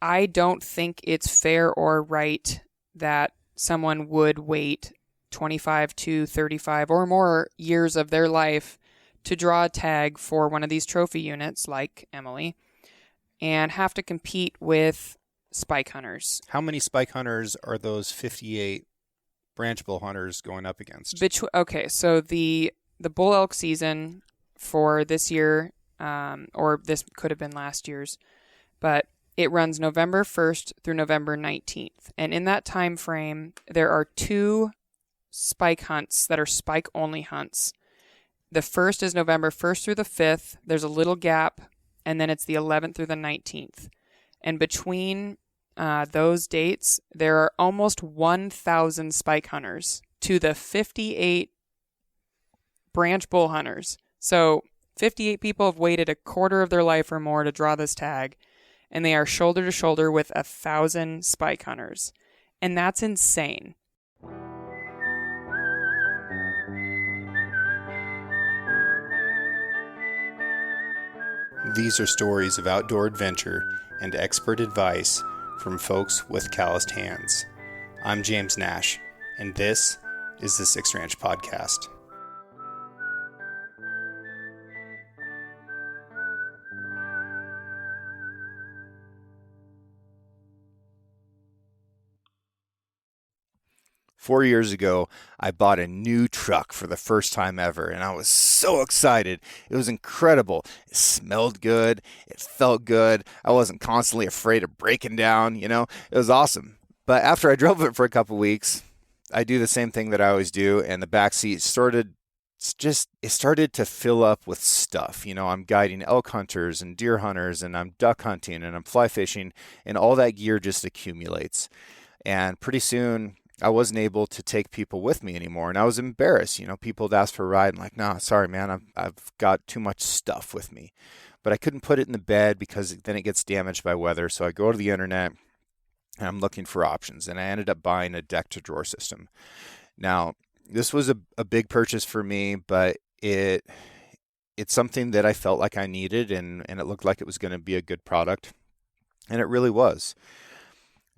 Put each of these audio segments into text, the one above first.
I don't think it's fair or right that someone would wait 25 to 35 or more years of their life to draw a tag for one of these trophy units like Emily and have to compete with spike hunters. How many spike hunters are those 58 branch bull hunters going up against? Okay, so the bull elk season for this year, or this could have been last year's, but it runs November 1st through November 19th. And in that time frame, there are 2 spike hunts that are spike-only hunts. The first is November 1st through the 5th. There's a little gap, and then it's the 11th through the 19th. And between those dates, there are almost 1,000 spike hunters to the 58 branch bull hunters. So 58 people have waited a quarter of their life or more to draw this tag, and they are shoulder to shoulder with 1,000 spike hunters. And that's insane. These are stories of outdoor adventure and expert advice from folks with calloused hands. I'm James Nash, and this is the Six Ranch Podcast. Four years ago, I bought a new truck for the first time ever, and I was so excited. It was incredible. It smelled good. It felt good. I wasn't constantly afraid of breaking down, It was awesome. But after I drove it for a couple weeks, I do the same thing that I always do, and the back seat started to fill up with stuff. I'm guiding elk hunters and deer hunters, and I'm duck hunting, and I'm fly fishing, and all that gear just accumulates. And pretty soon, I wasn't able to take people with me anymore, and I was embarrassed. People would ask for a ride, and like, nah, sorry, man, I've got too much stuff with me. But I couldn't put it in the bed because then it gets damaged by weather. So I go to the internet, and I'm looking for options, and I ended up buying a deck-to-drawer system. Now, this was a big purchase for me, but it's something that I felt like I needed, and it looked like it was going to be a good product, and it really was.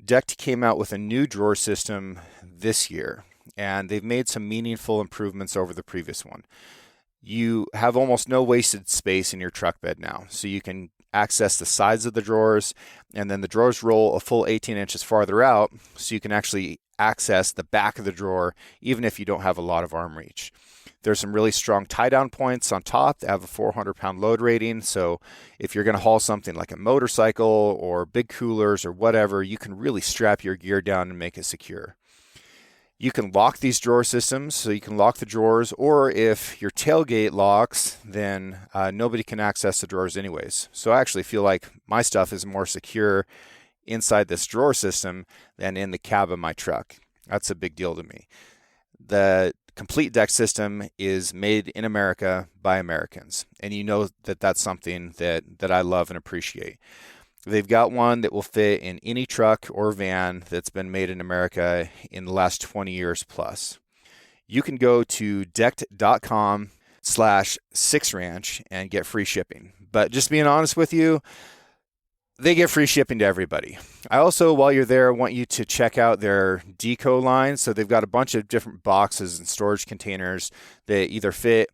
Decked came out with a new drawer system this year, and they've made some meaningful improvements over the previous one. You have almost no wasted space in your truck bed now, so you can access the sides of the drawers, and then the drawers roll a full 18 inches farther out, so you can actually access the back of the drawer even if you don't have a lot of arm reach. There's some really strong tie-down points on top that have a 400-pound load rating, so if you're going to haul something like a motorcycle or big coolers or whatever, you can really strap your gear down and make it secure. You can lock these drawer systems, so you can lock the drawers, or if your tailgate locks, then nobody can access the drawers anyways. So I actually feel like my stuff is more secure inside this drawer system than in the cab of my truck. That's a big deal to me. The complete deck system is made in America by Americans, and that's something that I love and appreciate. They've got one that will fit in any truck or van that's been made in America in the last 20 years plus. You can go to decked.com/sixranch and get free shipping. But just being honest with you, they get free shipping to everybody. I also, while you're there, want you to check out their deco line. So they've got a bunch of different boxes and storage containers that either fit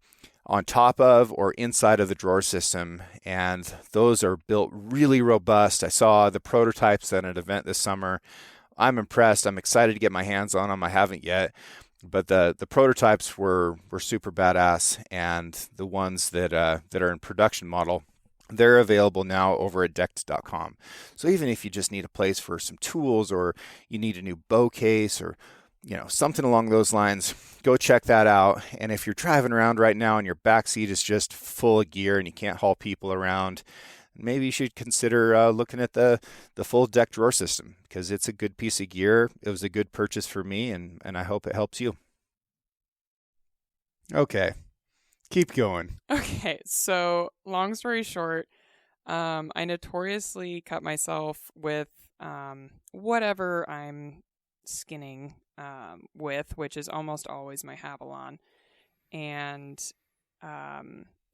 on top of or inside of the drawer system, and those are built really robust. I saw the prototypes at an event this summer. I'm impressed. I'm excited to get my hands on them. I haven't yet, but the prototypes were super badass, and the ones that are in production model, they're available now over at decked.com. So even if you just need a place for some tools, or you need a new bow case, or something along those lines, go check that out. And if you're driving around right now and your back seat is just full of gear and you can't haul people around, maybe you should consider looking at the full deck drawer system, because it's a good piece of gear. It was a good purchase for me, and I hope it helps you. Okay, keep going. Okay, so long story short, I notoriously cut myself with whatever I'm skinning with, which is almost always my Havalon. And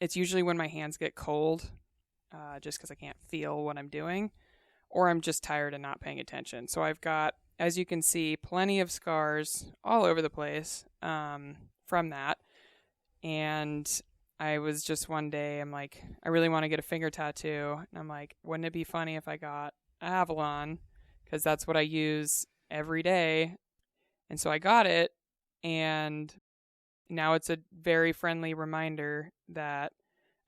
it's usually when my hands get cold, just because I can't feel what I'm doing, or I'm just tired and not paying attention. So I've got, as you can see, plenty of scars all over the place from that. And I was just one day, I'm like, I really want to get a finger tattoo. And I'm like, wouldn't it be funny if I got a Avalon? Because that's what I use every day. And so I got it. And now it's a very friendly reminder that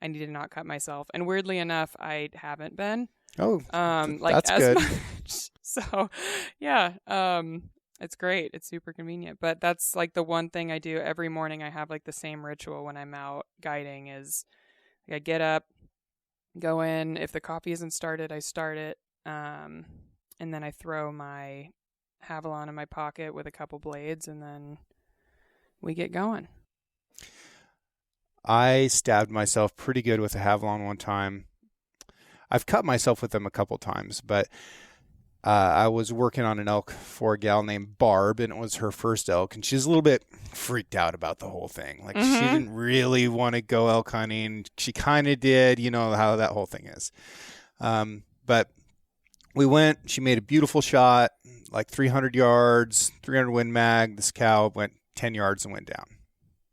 I need to not cut myself. And weirdly enough, I haven't been. Oh, like that's as good. much. So, yeah, it's great. It's super convenient. But that's like the one thing I do every morning. I have like the same ritual when I'm out guiding is like, I get up, go in. If the coffee isn't started, I start it. And then I throw my Havalon in my pocket with a couple blades, and then we get going. I stabbed myself pretty good with a Havalon one time. I've cut myself with them a couple times, but I was working on an elk for a gal named Barb, and it was her first elk, and she's a little bit freaked out about the whole thing. Like, she didn't really want to go elk hunting. She kind of did, you know how that whole thing is. But we went, she made a beautiful shot, like 300 yards, 300 Win Mag. This cow went 10 yards and went down.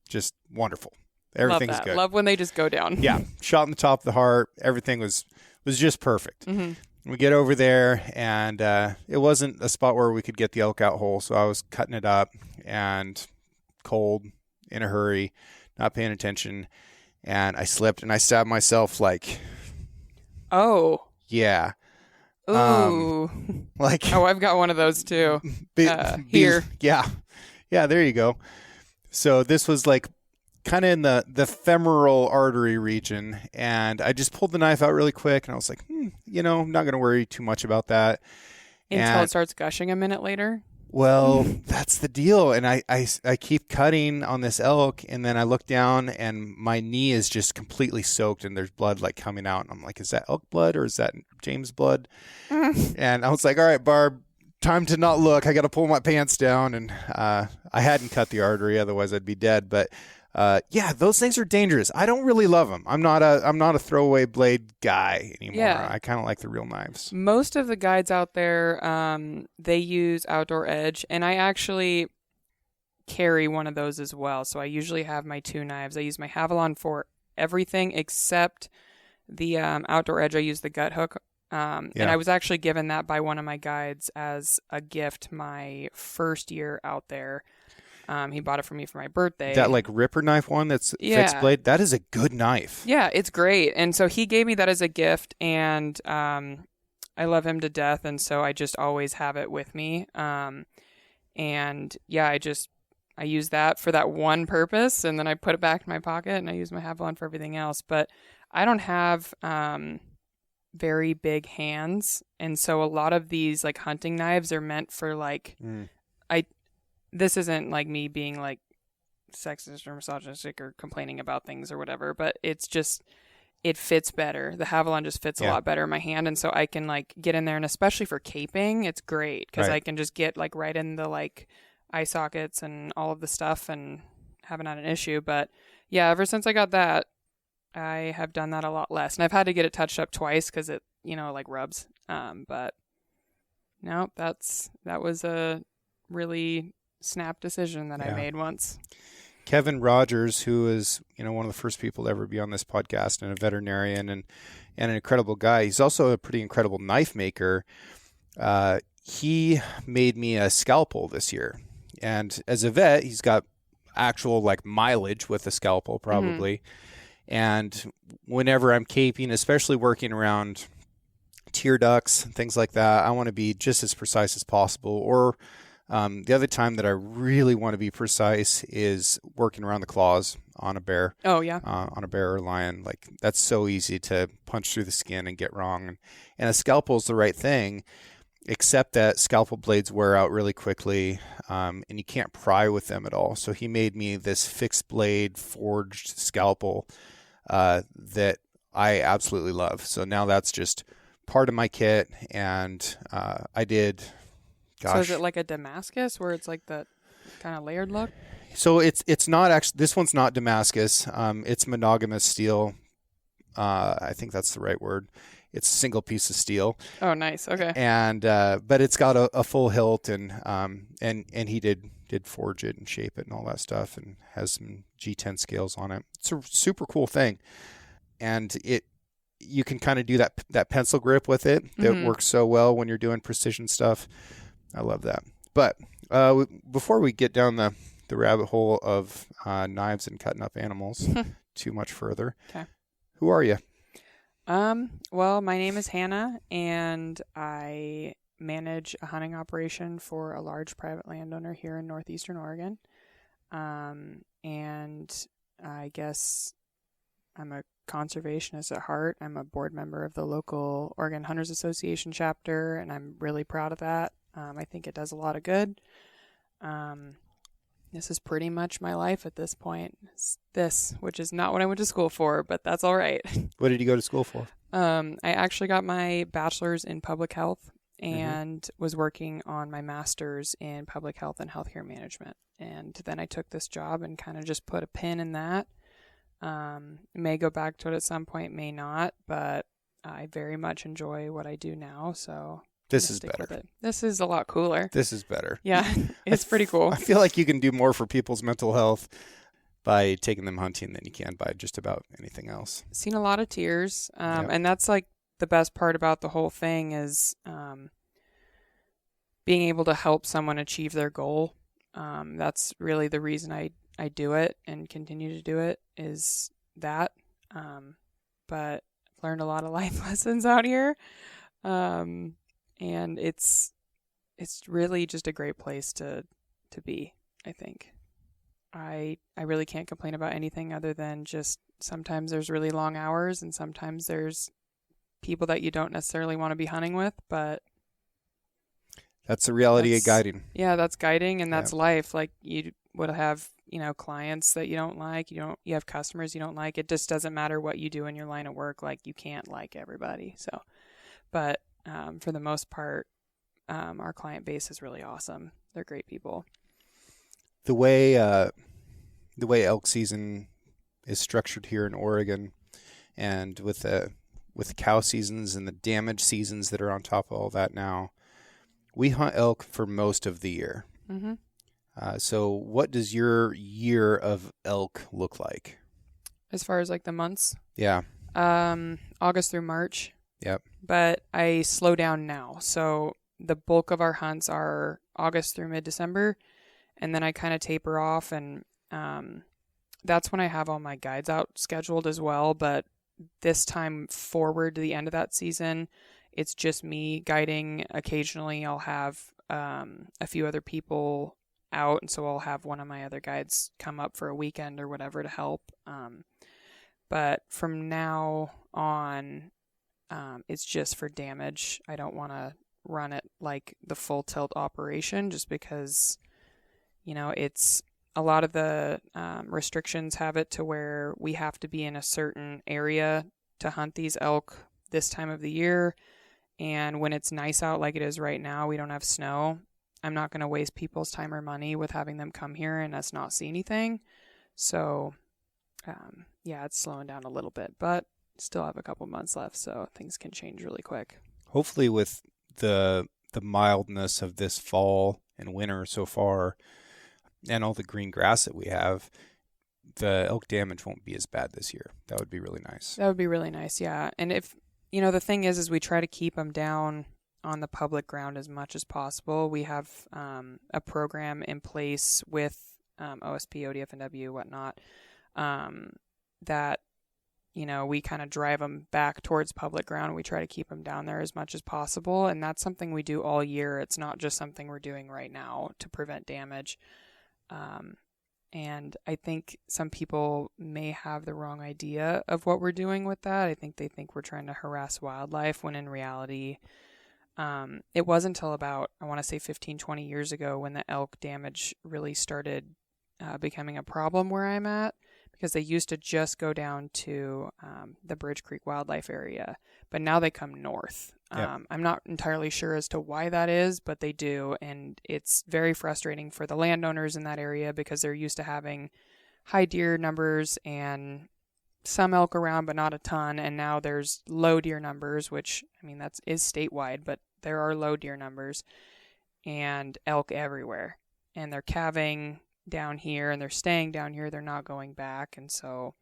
Just wonderful. Everything's good. Love when they just go down. Yeah. Shot in the top of the heart. Everything was just perfect. We get over there, and it wasn't a spot where we could get the elk out whole, so I was cutting it up and cold, in a hurry, not paying attention, and I slipped and I stabbed myself like, oh, yeah. Ooh. Like, oh, I've got one of those too. Here. Yeah. Yeah, there you go. So this was like kind of in the femoral artery region, and I just pulled the knife out really quick, and I was like, I'm not going to worry too much about that. Until it starts gushing a minute later? Well, that's the deal. And I keep cutting on this elk, and then I look down, and my knee is just completely soaked, and there's blood like coming out. And I'm like, is that elk blood or is that James blood? And I was like, all right, Barb, time to not look. I got to pull my pants down. And I hadn't cut the artery, otherwise I'd be dead. But yeah, those things are dangerous. I don't really love them. I'm not a throwaway blade guy anymore. Yeah. I kind of like the real knives. Most of the guides out there, they use Outdoor Edge, and I actually carry one of those as well. So I usually have my two knives. I use my Havalon for everything except the Outdoor Edge. I use the gut hook. And I was actually given that by one of my guides as a gift my first year out there. He bought it for me for my birthday. That like ripper knife one that's fixed blade, that is a good knife. Yeah, it's great. And so he gave me that as a gift, and I love him to death, and so I just always have it with me. And yeah, I use that for that one purpose, and then I put it back in my pocket, and I use my Havalon for everything else. But I don't have very big hands, and so a lot of these like hunting knives are meant for like this isn't like me being like sexist or misogynistic or complaining about things or whatever, but it's just, it fits better. The Havalon just fits a lot better in my hand. And so I can like get in there, and especially for caping, it's great because I can just get like right in the like eye sockets and all of the stuff and haven't had an issue. But yeah, ever since I got that, I have done that a lot less. And I've had to get it touched up twice because it, like rubs. But no, that was a really snap decision that I made once. Kevin Rogers, who is one of the first people to ever be on this podcast, and a veterinarian and an incredible guy. He's also a pretty incredible knife maker. He made me a scalpel this year, and as a vet, he's got actual like mileage with a scalpel probably. And whenever I'm caping, especially working around tear ducts and things like that, I want to be just as precise as possible. Or the other time that I really want to be precise is working around the claws on a bear. Oh, yeah. On a bear or lion. Like, that's so easy to punch through the skin and get wrong. And a scalpel is the right thing, except that scalpel blades wear out really quickly, and you can't pry with them at all. So he made me this fixed blade forged scalpel that I absolutely love. So now that's just part of my kit, and I did... So is it like a Damascus where it's like that kind of layered look? So it's not actually, this one's not Damascus. It's monogamous steel. I think that's the right word. It's a single piece of steel. Oh, nice. Okay. And but it's got a full hilt, and he did forge it and shape it and all that stuff, and has some G10 scales on it. It's a super cool thing, and you can kind of do that pencil grip with it that works so well when you're doing precision stuff. I love that. But before we get down the rabbit hole of knives and cutting up animals too much further, okay. Who are you? Well, my name is Hannah, and I manage a hunting operation for a large private landowner here in northeastern Oregon. And I guess I'm a conservationist at heart. I'm a board member of the local Oregon Hunters Association chapter, and I'm really proud of that. I think it does a lot of good. This is pretty much my life at this point. Which is not what I went to school for, but that's all right. What did you go to school for? I actually got my bachelor's in public health and was working on my master's in public health and healthcare management. And then I took this job and kind of just put a pin in that. May go back to it at some point, may not, but I very much enjoy what I do now, so this is better. This is a lot cooler. This is better. Yeah, it's pretty cool. I feel like you can do more for people's mental health by taking them hunting than you can by just about anything else. Seen a lot of tears, and that's like the best part about the whole thing is being able to help someone achieve their goal. That's really the reason I do it and continue to do it is that. But I've learned a lot of life lessons out here. And it's really just a great place to be, I think. I really can't complain about anything other than just sometimes there's really long hours and sometimes there's people that you don't necessarily want to be hunting with, but that's the reality of guiding. Yeah, that's guiding, and that's life. Like you would have, clients that you don't like, you have customers you don't like. It just doesn't matter what you do in your line of work. Like you can't like everybody. So, but for the most part, our client base is really awesome. They're great people. The way elk season is structured here in Oregon, and with the cow seasons and the damage seasons that are on top of all that now, we hunt elk for most of the year. Mm-hmm. So what does your year of elk look like? As far as like the months? Yeah. August through March. Yep. But I slow down now. So the bulk of our hunts are August through mid-December, and then I kind of taper off, and that's when I have all my guides out scheduled as well. But this time forward to the end of that season, it's just me guiding. Occasionally I'll have a few other people out, and so I'll have one of my other guides come up for a weekend or whatever to help. But from now on, it's just for damage. I don't want to run it like the full tilt operation just because, it's a lot of the restrictions have it to where we have to be in a certain area to hunt these elk this time of the year. And when it's nice out like it is right now, we don't have snow. I'm not going to waste people's time or money with having them come here and us not see anything. So, it's slowing down a little bit, but still have a couple months left, so things can change really quick. Hopefully with the mildness of this fall and winter so far and all the green grass that we have, the elk damage won't be as bad this year. That would be really nice. That would be really nice, yeah. And if, the thing is we try to keep them down on the public ground as much as possible. We have a program in place with OSP, ODF&W, whatnot, that, we kind of drive them back towards public ground. We try to keep them down there as much as possible, and that's something we do all year. It's not just something we're doing right now to prevent damage. And I think some people may have the wrong idea of what we're doing with that. I think they think we're trying to harass wildlife, when in reality, it wasn't until about, I want to say 15, 20 years ago when the elk damage really started becoming a problem where I'm at, because they used to just go down to the Bridge Creek Wildlife Area, but now they come north. Yep. I'm not entirely sure as to why that is, but they do, and it's very frustrating for the landowners in that area because they're used to having high deer numbers and some elk around, but not a ton. And now there's low deer numbers, which, I mean, that is statewide, but there are low deer numbers and elk everywhere. And they're calving down here and they're staying down here. They're not going back. And so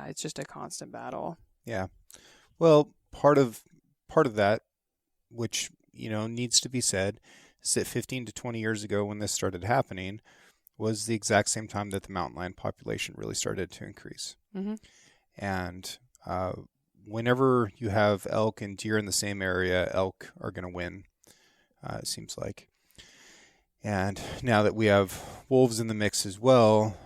it's just a constant battle. Yeah. Well, part of that, which, needs to be said, is that 15 to 20 years ago when this started happening was the exact same time that the mountain lion population really started to increase. Mm-hmm. And whenever you have elk and deer in the same area, elk are going to win, it seems like. And now that we have wolves in the mix as well,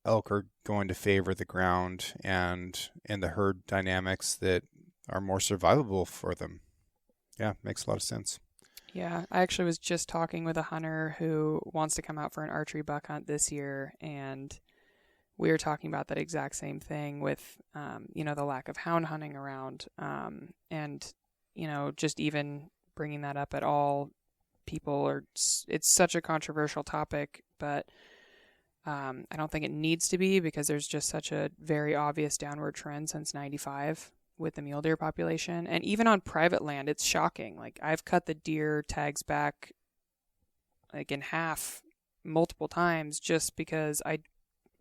elk are going to favor the ground and the herd dynamics that are more survivable for them. Yeah, makes a lot of sense. Yeah, I actually was just talking with a hunter who wants to come out for an archery buck hunt this year, and we were talking about that exact same thing with, the lack of hound hunting around, and, just even bringing that up at all. It's such a controversial topic, but I don't think it needs to be because there's just such a very obvious downward trend since 95 with the mule deer population. And even on private land, it's shocking. Like, I've cut the deer tags back like in half multiple times just because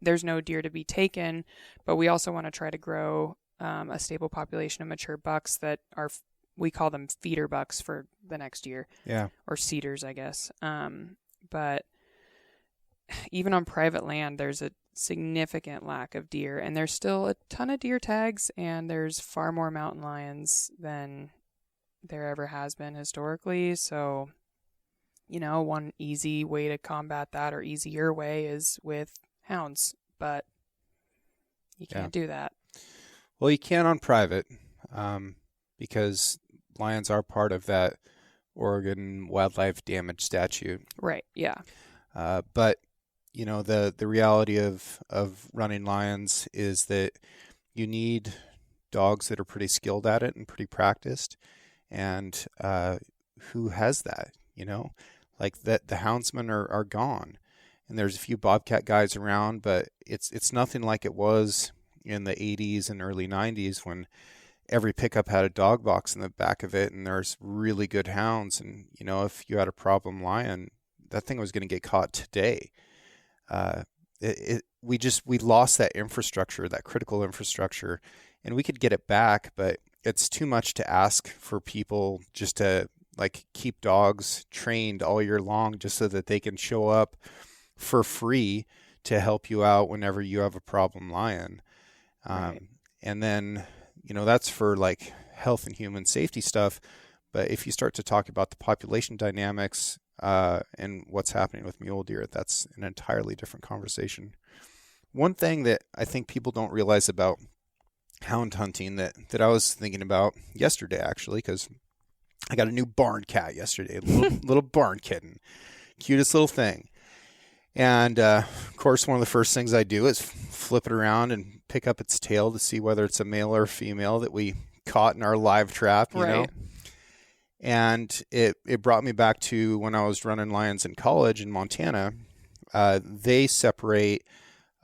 there's no deer to be taken, but we also want to try to grow a stable population of mature bucks that are, we call them feeder bucks for the next year. Yeah. Or cedars, I guess. But even on private land, there's a significant lack of deer, and there's still a ton of deer tags, and there's far more mountain lions than there ever has been historically. So, one easy way to combat that, or easier way, is with hounds, but you can't do that. Well, you can on private, because lions are part of that Oregon wildlife damage statute. Right. Yeah. But the reality of running lions is that you need dogs that are pretty skilled at it and pretty practiced, and who has that? Like that the houndsmen are gone, and there's a few bobcat guys around, but it's nothing like it was in the 80s and early 90s when every pickup had a dog box in the back of it, and there's really good hounds, and if you had a problem lion, that thing was going to get caught today. We lost that infrastructure, that critical infrastructure, and we could get it back, but it's too much to ask for people just to keep dogs trained all year long just so that they can show up for free to help you out whenever you have a problem lion. Right. And then, that's for health and human safety stuff. But if you start to talk about the population dynamics, and what's happening with mule deer, that's an entirely different conversation. One thing that I think people don't realize about hound hunting that I was thinking about yesterday, actually, because I got a new barn cat yesterday, a little barn kitten, cutest little thing. And of course, one of the first things I do is flip it around and pick up its tail to see whether it's a male or a female that we caught in our live trap, you know. And it brought me back to when I was running lions in college in Montana. They separate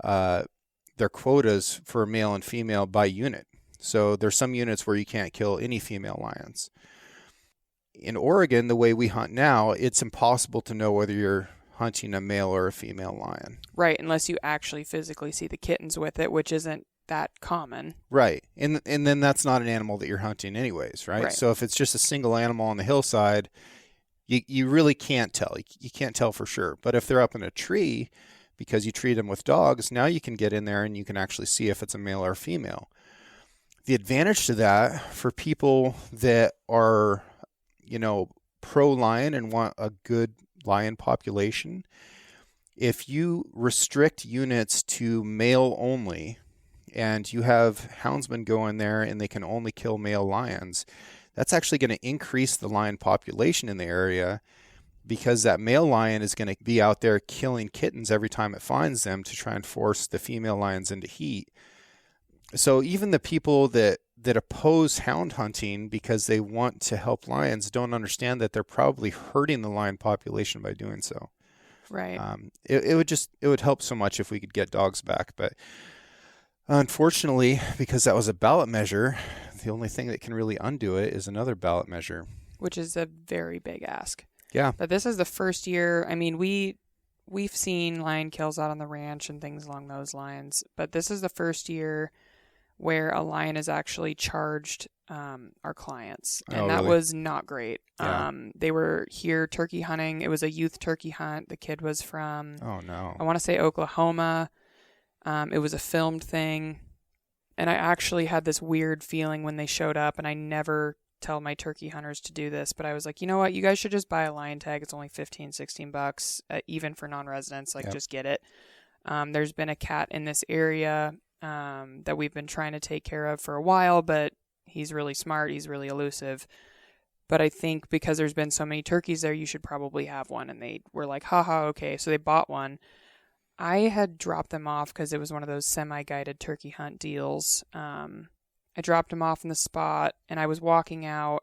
their quotas for male and female by unit. So there's some units where you can't kill any female lions. In Oregon, the way we hunt now, it's impossible to know whether you're hunting a male or a female lion. Right, unless you actually physically see the kittens with it, which isn't that common. Right. And then that's not an animal that you're hunting anyways, right? So if it's just a single animal on the hillside, you really can't tell. You can't tell for sure. But if they're up in a tree, because you treat them with dogs, now you can get in there and you can actually see if it's a male or a female. The advantage to that for people that are, pro-lion and want a good lion population, if you restrict units to male only, and you have houndsmen go in there and they can only kill male lions, that's actually going to increase the lion population in the area, because that male lion is going to be out there killing kittens every time it finds them to try and force the female lions into heat. So even the people that oppose hound hunting because they want to help lions don't understand that they're probably hurting the lion population by doing so. Right. It would help so much if we could get dogs back, but Unfortunately, because that was a ballot measure, the only thing that can really undo it is another ballot measure. Which is a very big ask. Yeah. But this is the first year. I mean, we've seen lion kills out on the ranch and things along those lines, but this is the first year where a lion is actually charged our clients, and that really? was not great. Yeah. They were here turkey hunting. It was a youth turkey hunt. The kid was from, Oh no. I want to say Oklahoma. It was a filmed thing, and I actually had this weird feeling when they showed up, and I never tell my turkey hunters to do this, but I was like, you know what, you guys should just buy a lion tag. It's only $15-$16, even for non-residents. Like, just get it. There's been a cat in this area that we've been trying to take care of for a while, but he's really smart. He's really elusive. But I think because there's been so many turkeys there, you should probably have one. And they were like, haha, okay. So they bought one. I had dropped them off because it was one of those semi-guided turkey hunt deals. I dropped them off in the spot, and I was walking out,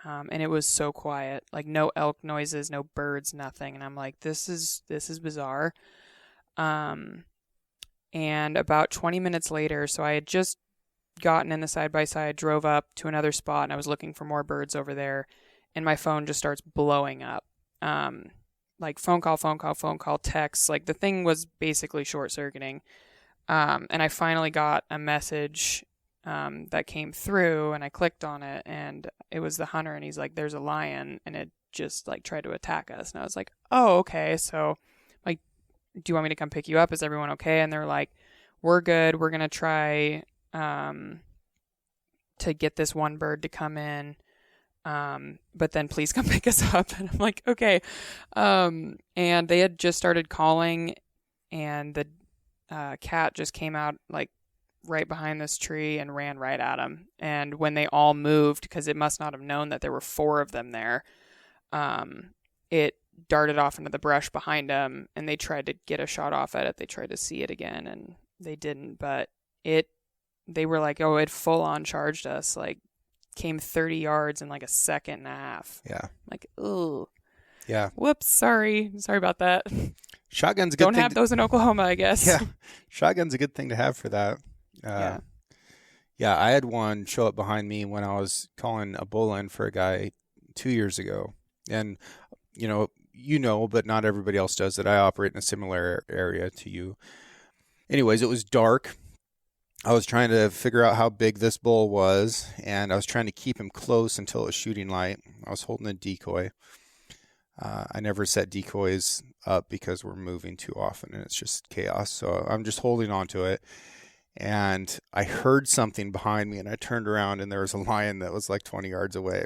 and it was so quiet, like no elk noises, no birds, nothing. And I'm like, this is bizarre. And about 20 minutes later, so I had just gotten in the side-by-side, drove up to another spot, and I was looking for more birds over there, and my phone just starts blowing up. Like phone call, text. Like the thing was basically short-circuiting. And I finally got a message that came through, and I clicked on it, and it was the hunter, and he's like, there's a lion, and it just like tried to attack us. And I was like, oh, okay. So like, do you want me to come pick you up? Is everyone okay? And they're like, we're good. We're going to try to get this one bird to come in. But then please come pick us up. And I'm like, okay. And they had just started calling, and the cat just came out like right behind this tree and ran right at him. And when they all moved, because it must not have known that there were 4 of them there, it darted off into the brush behind them, and they tried to get a shot off at it. They tried to see it again, and they didn't. But they were like, oh, it full on charged us, like came 30 yards in like a second and a half. Yeah. Like, ooh. Yeah. Whoops. Sorry about that. Shotgun's a good Don't thing. have those in Oklahoma, I guess. Yeah. Shotgun's a good thing to have for that. Yeah, I had one show up behind me when I was calling a bull in for a guy 2 years ago. And, but not everybody else does it. I operate in a similar area to you. Anyways, it was dark. I was trying to figure out how big this bull was, and I was trying to keep him close until it was shooting light. I was holding a decoy. I never set decoys up because we're moving too often, and it's just chaos. So I'm just holding on to it. And I heard something behind me, and I turned around, and there was a lion that was like 20 yards away.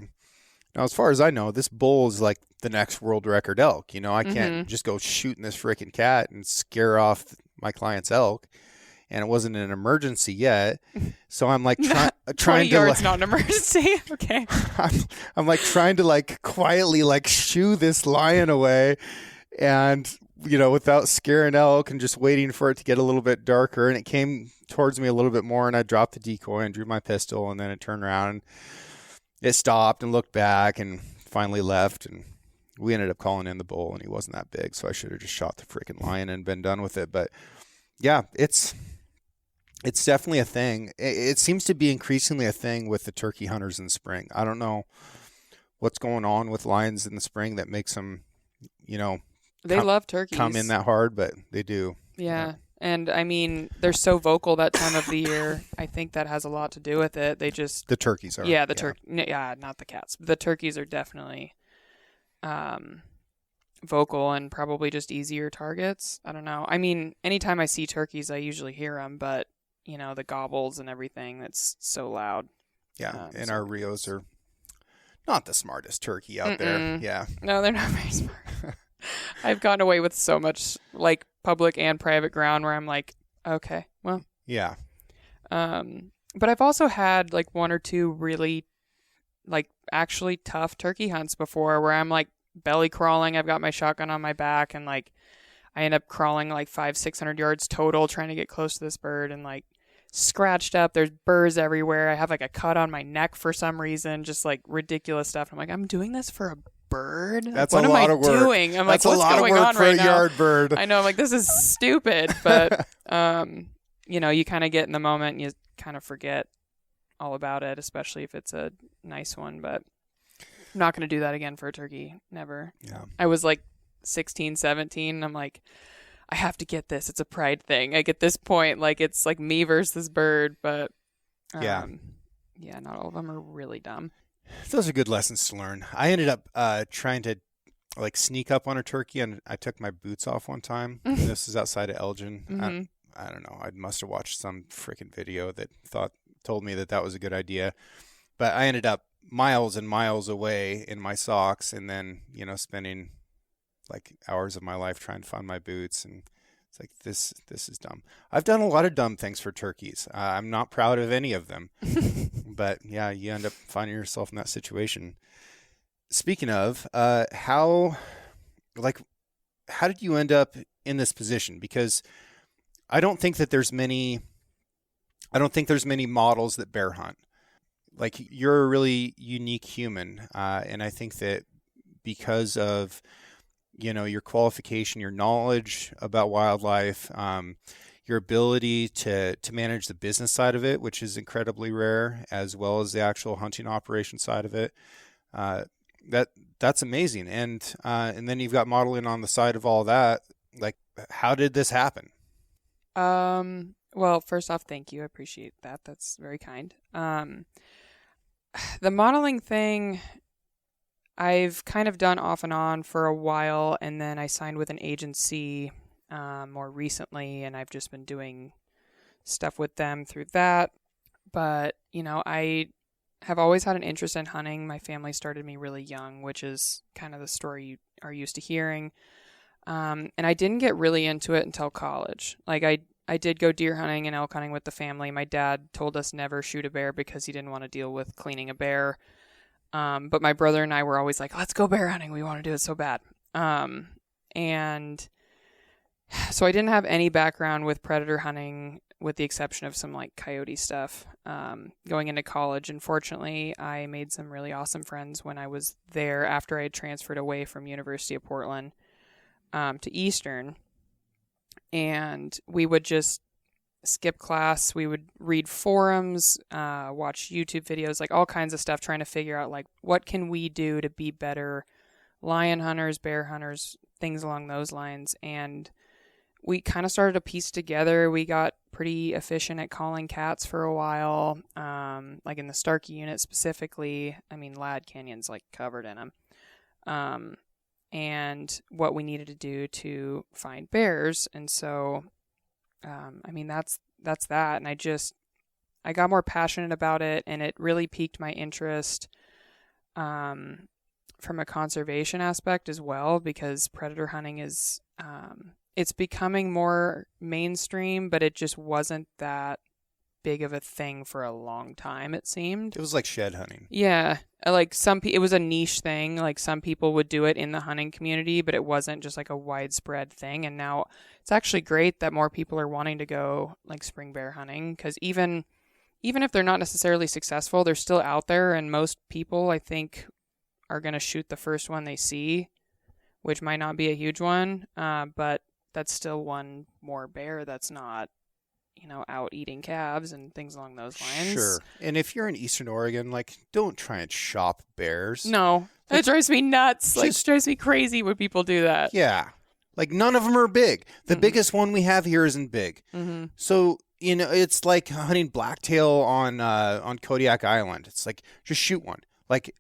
Now, as far as I know, this bull is like the next world record elk. I can't just go shooting this freaking cat and scare off my client's elk. And it wasn't an emergency yet. So I'm like trying 20 to yards, not an emergency. Okay. I'm like trying to like quietly like shoo this lion away, and without scaring elk, and just waiting for it to get a little bit darker. And it came towards me a little bit more, and I dropped the decoy and drew my pistol, and then it turned around and it stopped and looked back and finally left. And we ended up calling in the bull, and he wasn't that big, so I should have just shot the freaking lion and been done with it. But yeah, it's definitely a thing. It seems to be increasingly a thing with the turkey hunters in the spring. I don't know what's going on with lions in the spring that makes them, they love turkeys. Come in that hard, but they do. Yeah. And I mean, they're so vocal that time of the year. I think that has a lot to do with it. The turkeys are. Yeah, not the cats. The turkeys are definitely vocal and probably just easier targets. I don't know. I mean, anytime I see turkeys, I usually hear them, but the gobbles and everything, that's so loud. Yeah, and our Rios are not the smartest turkey out there. Yeah. No, they're not very smart. I've gotten away with so much like public and private ground where I'm like, okay, well. Yeah. But I've also had like 1 or 2 really like actually tough turkey hunts before where I'm like belly crawling. I've got my shotgun on my back, and like I end up crawling like 500-600 yards total trying to get close to this bird, and like scratched up. There's burrs everywhere. I have like a cut on my neck for some reason, just like ridiculous stuff. I'm like, I'm doing this for a bird? That's what a lot am I of work. doing? I'm That's like, what's a lot going of work on for right a now? yard bird. I know. I'm like, this is stupid. But you kind of get in the moment and you kind of forget all about it, especially if it's a nice one. But I'm not going to do that again for a turkey. Never. Yeah. I was like 16, 17. And I'm like, I have to get this. It's a pride thing. I get this point. Like, it's like me versus this bird. But yeah, not all of them are really dumb. Those are good lessons to learn. I ended up trying to like sneak up on a turkey, and I took my boots off one time. This is outside of Elgin. Mm-hmm. I don't know. I must have watched some freaking video that told me that was a good idea. But I ended up miles and miles away in my socks, and then, spending like hours of my life trying to find my boots. And it's like, this is dumb. I've done a lot of dumb things for turkeys. I'm not proud of any of them. But yeah, you end up finding yourself in that situation. Speaking of, how did you end up in this position? Because I don't think there's many models that bear hunt. Like, you're a really unique human. And I think that because of, your qualification, your knowledge about wildlife, your ability to manage the business side of it, which is incredibly rare, as well as the actual hunting operation side of it, that's amazing. And then you've got modeling on the side of all that. Like, how did this happen? Well, first off, thank you. I appreciate that. That's very kind. The modeling thing, I've kind of done off and on for a while, and then I signed with an agency more recently, and I've just been doing stuff with them through that. But, I have always had an interest in hunting. My family started me really young, which is kind of the story you are used to hearing. And I didn't get really into it until college. Like, I did go deer hunting and elk hunting with the family. My dad told us never shoot a bear because he didn't want to deal with cleaning a bear. But my brother and I were always like, let's go bear hunting. We want to do it so bad. And so I didn't have any background with predator hunting, with the exception of some like coyote stuff. Going into college, unfortunately, I made some really awesome friends when I was there after I had transferred away from University of Portland to Eastern. And we would just skip class. We would read forums, watch YouTube videos, like all kinds of stuff, trying to figure out like, what can we do to be better lion hunters, bear hunters, things along those lines. And we kind of started to piece together. We got pretty efficient at calling cats for a while, like in the Starkey unit specifically. I mean, Ladd Canyon's like covered in them. And what we needed to do to find bears. And so, that's that. And I got more passionate about it, and it really piqued my interest, from a conservation aspect as well, because predator hunting is, it's becoming more mainstream, but it just wasn't that big of a thing for a long time, it seemed. It was like shed hunting. Yeah. Like it was a niche thing. Like, some people would do it in the hunting community, but it wasn't just like a widespread thing. And now it's actually great that more people are wanting to go like spring bear hunting, because even if they're not necessarily successful, they're still out there. And most people, I think, are going to shoot the first one they see, which might not be a huge one. But that's still one more bear that's not, out eating calves and things along those lines. Sure. And if you're in Eastern Oregon, like, don't try and shop bears. No, it drives me nuts. Like, it drives me crazy when people do that. Yeah. Like, none of them are big. The biggest one we have here isn't big. Mm-hmm. So, it's like hunting blacktail on Kodiak Island. It's like, just shoot one. Like,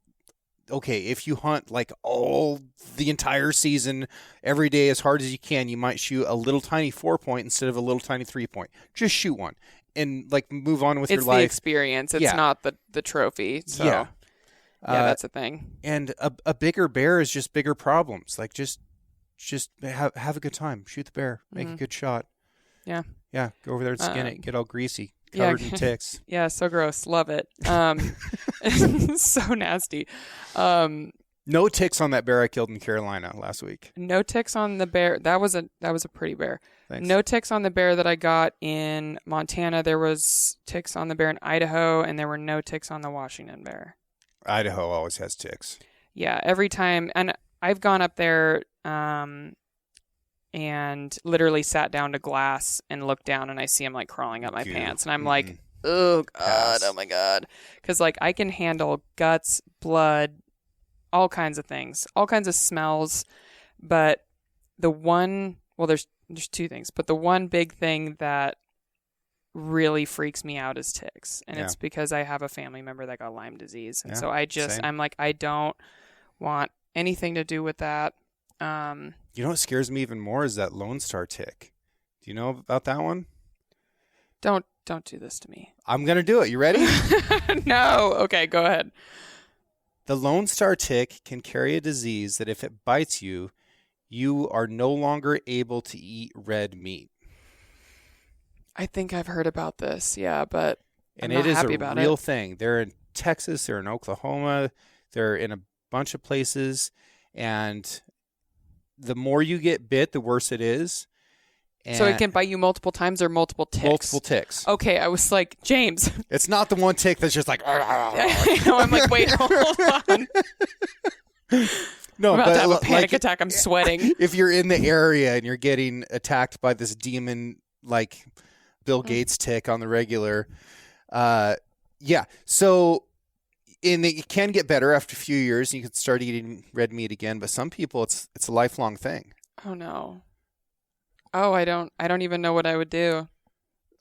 okay, if you hunt like the entire season, every day as hard as you can, you might shoot a little tiny 4-point instead of a little tiny 3-point. Just shoot one and like move on with your life. It's the experience. It's not the trophy. So yeah, that's a thing. And a bigger bear is just bigger problems. Like, just have a good time. Shoot the bear. Make a good shot. Yeah. Yeah. Go over there and skin it. Get all greasy. Covered in ticks. Yeah, so gross. Love it. So nasty. No ticks on that bear I killed in Carolina last week. No ticks on the bear. That was a pretty bear. Thanks. No ticks on the bear that I got in Montana. There was ticks on the bear in Idaho, and there were no ticks on the Washington bear. Idaho always has ticks. Yeah, every time. And I've gone up there and literally sat down to glass and looked down, and I see him like crawling up my Goo. pants, and I'm like, oh God, Pass. oh my God. Because like I can handle guts, blood, all kinds of things, all kinds of smells. But there's two things, but the one big thing that really freaks me out is ticks. And it's because I have a family member that got Lyme disease. And so I'm like, I don't want anything to do with that. You know what scares me even more is that Lone Star tick. Do you know about that one? Don't do this to me. I'm going to do it. You ready? No. Okay, go ahead. The Lone Star tick can carry a disease that if it bites you, you are no longer able to eat red meat. I think I've heard about this, yeah, but And I'm not it is happy a about real it. thing. They're in Texas, they're in Oklahoma, they're in a bunch of places, and the more you get bit, the worse it is. And So it can bite you multiple times or multiple ticks? multiple ticks. Okay, I was like, James. It's not the one tick that's just like. I know, I'm like, wait, hold on. No, I'm about but to have a panic like, attack. I'm sweating. if you're in the area and you're getting attacked by this demon like Bill Gates tick on the regular, yeah. So it can get better after a few years, and you can start eating red meat again. But some people, it's a lifelong thing. Oh no. Oh, I don't even know what I would do.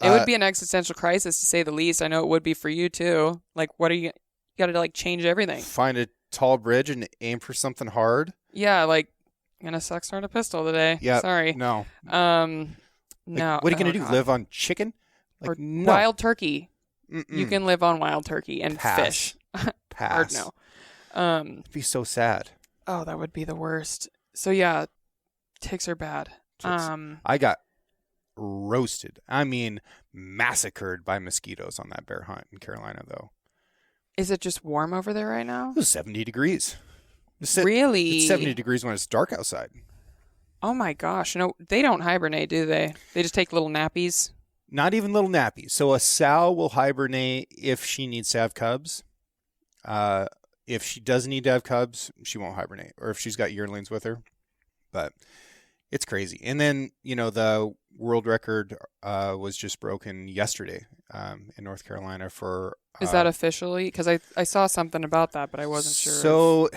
It would be an existential crisis, to say the least. I know it would be for you too. Like, what are you got to like change everything? Find a tall bridge and aim for something hard. Yeah, like I'm gonna sex start a pistol today. Yeah. Sorry. No. No. Like, what are you gonna do? God. Live on chicken? Like, Or no. wild turkey. Mm-mm. You can live on wild turkey and Pass. fish. Pass. Or no. It'd be so sad. Oh, that would be the worst. So yeah, ticks are bad. Ticks. I got roasted. I mean, massacred by mosquitoes on that bear hunt in Carolina, though. Is it just warm over there right now? It was 70 degrees. Really? It's 70 degrees when it's dark outside. Oh my gosh. No, they don't hibernate, do they? They just take little nappies. Not even little nappies. So a sow will hibernate if she needs to have cubs. If she doesn't need to have cubs, she won't hibernate. Or if she's got yearlings with her. But it's crazy. And then, the world record was just broken yesterday in North Carolina for... Is that officially? Because I saw something about that, but I wasn't sure. So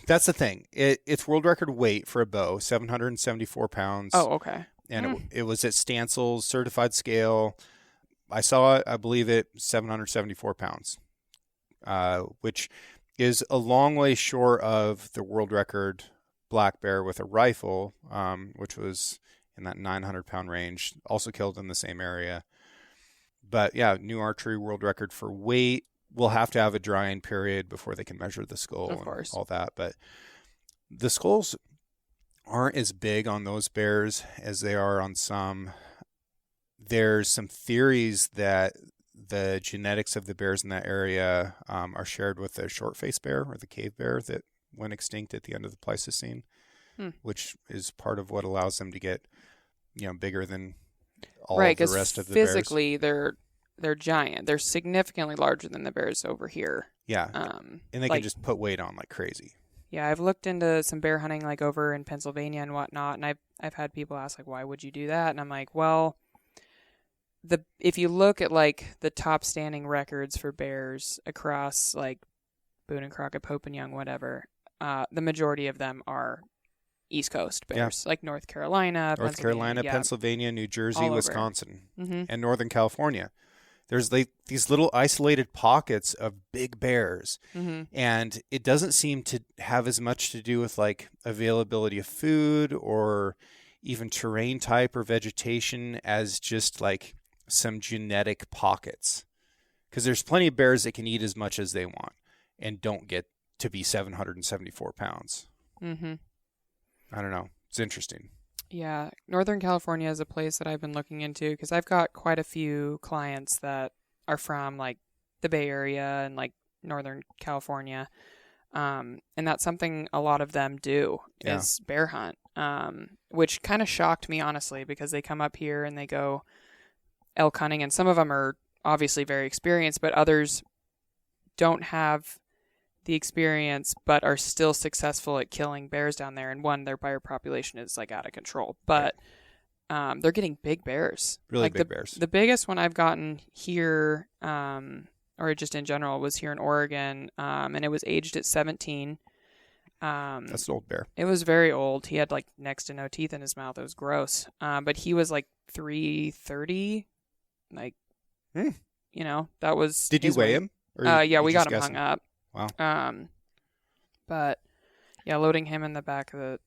that's the thing. It's world record weight for a bow, 774 pounds. Oh, okay. And it was at Stansel's certified scale. I saw it, I believe it, 774 pounds, which is a long way short of the world record black bear with a rifle, which was in that 900-pound range, also killed in the same area. But yeah, new archery world record for weight. We'll have to have a drying period before they can measure the skull and all that. But the skulls aren't as big on those bears as they are on some. There's some theories that the genetics of the bears in that area are shared with the short-faced bear or the cave bear that went extinct at the end of the Pleistocene, which is part of what allows them to get, bigger than all of the rest of the bears. Physically, they're giant. They're significantly larger than the bears over here. Yeah, and they can just put weight on like crazy. Yeah, I've looked into some bear hunting like over in Pennsylvania and whatnot, and I've had people ask like, why would you do that? And I'm like, well, if you look at like the top standing records for bears across like Boone and Crockett, Pope and Young, whatever, the majority of them are East Coast bears, like North Carolina, Pennsylvania, New Jersey, Wisconsin, and Northern California. There's like these little isolated pockets of big bears, and it doesn't seem to have as much to do with like availability of food or even terrain type or vegetation as just like some genetic pockets. Because there's plenty of bears that can eat as much as they want and don't get to be 774 pounds. I don't know. It's interesting. Yeah. Northern California is a place that I've been looking into because I've got quite a few clients that are from like the Bay Area and like Northern California. And that's something a lot of them do is bear hunt, which kind of shocked me, honestly, because they come up here and they go elk hunting, and some of them are obviously very experienced, but others don't have the experience, but are still successful at killing bears down there. And one, their bear population is like out of control, but they're getting big bears. Really like big bears. The biggest one I've gotten here, or just in general, was here in Oregon, and it was aged at 17. That's an old bear. It was very old. He had like next to no teeth in his mouth. It was gross. But he was like 330. Like, you know, that was. Did you weigh him? Or yeah, we just got him hung up. Wow. But yeah, loading him in the back of the